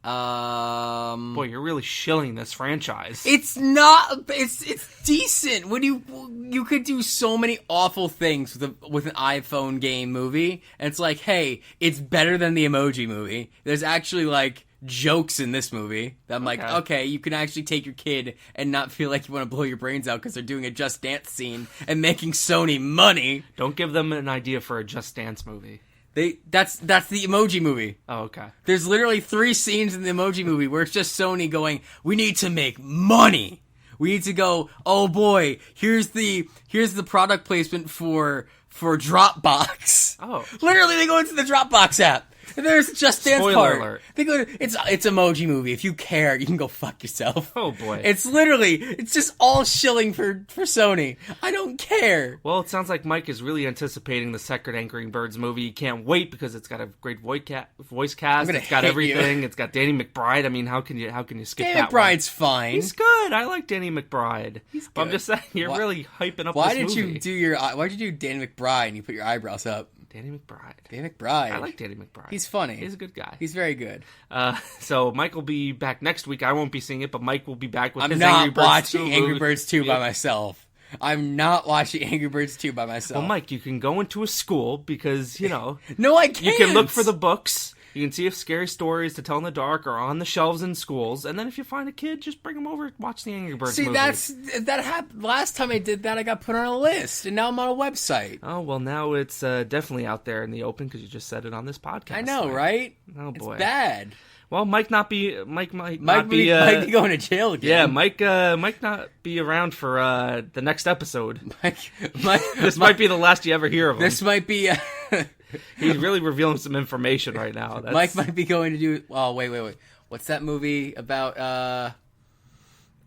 Boy, you're really shilling this franchise. It's not. It's decent. When you could do so many awful things with an iPhone game movie, and it's like, hey, it's better than the Emoji Movie. There's actually like jokes in this movie that I'm like, okay, you can actually take your kid and not feel like you want to blow your brains out because they're doing a Just Dance scene and making Sony money. Don't give them an idea for a Just Dance movie. That's the Emoji Movie. Oh, okay. There's literally 3 scenes in the Emoji Movie where it's just Sony going, we need to make money. We need to go, oh boy, here's the product placement for Dropbox. Oh. Literally they go into the Dropbox app. And there's a Just Dance Spoiler part. alert. They go, it's Emoji Movie. If you care, you can go fuck yourself. Oh boy. It's just all shilling for Sony. I don't care. Well, it sounds like Mike is really anticipating the second Angry Birds movie. He can't wait because it's got a great voice cast. It's got everything. You. It's got Danny McBride. I mean, how can you skip Danny that McBride's one? fine. He's good. I like Danny McBride. He's good. But I'm just saying, you're really hyping up why this did movie. Why'd you do Danny McBride and you put your eyebrows up? Danny McBride. Danny McBride. I like Danny McBride. He's funny. He's a good guy. He's very good. So Mike will be back next week. I won't be seeing it, but Mike will be back with I'm his not Angry Birds watching 2 Angry Birds 2 by myself. I'm not watching Angry Birds 2 by myself. Well, Mike, you can go into a school because, No, I can't. You can look for the books. You can see if scary stories to tell in the dark are on the shelves in schools, and then if you find a kid, just bring them over and watch the Angry Birds movie. That happened last time I did that. I got put on a list, and now I'm on a website. Oh well, now it's definitely out there in the open because you just said it on this podcast. I know, right? Oh boy, it's bad. Well, Mike might be going to jail again. Yeah, Mike not be around for the next episode. This might be the last you ever hear of him. This might be. He's really revealing some information right now. Mike might be going to do. Oh wait. What's that movie about?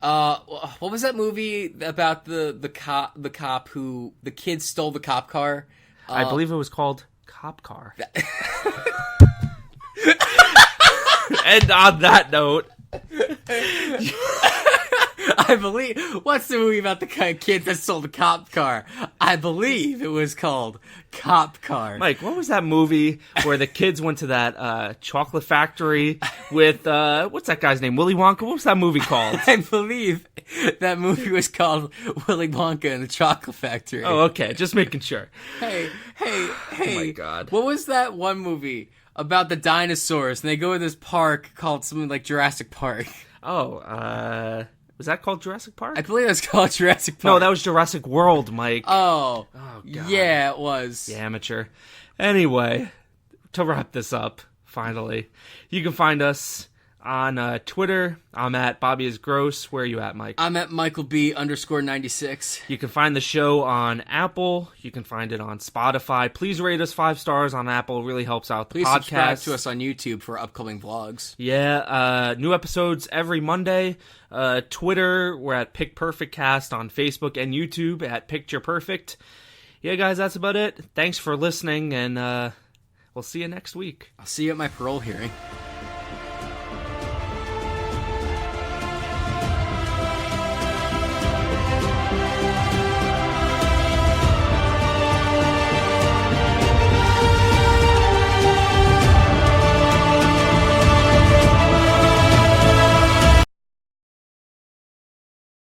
What was that movie about the cop who the kid stole the cop car? I believe it was called Cop Car. And on that note, I believe. What's the movie about the kid that stole the cop car? I believe it was called Cop Car. Mike, what was that movie where the kids went to that chocolate factory with what's that guy's name? Willy Wonka. What was that movie called? I believe that movie was called Willy Wonka and the Chocolate Factory. Oh, okay. Just making sure. Hey. Oh my God. What was that one movie about the dinosaurs? And they go to this park called something like Jurassic Park. Oh, Was that called Jurassic Park? I believe it's called Jurassic Park. No, that was Jurassic World, Mike. Oh, God. yeah, it was. The amateur. Anyway, to wrap this up, finally, you can find us on Twitter. I'm at Bobby is Gross. Where are you at, Mike? I'm at MichaelB_96. You can find the show on Apple. You can find it on Spotify. Please rate us 5 stars on Apple. It really helps out the Please podcast. subscribe to us on YouTube for upcoming vlogs. Yeah, new episodes every Monday. Twitter, we're at Pick Perfect Cast. On Facebook and YouTube at Picture Perfect. Yeah, guys, that's about it. Thanks for listening, and we'll see you next week. I'll see you at my parole hearing.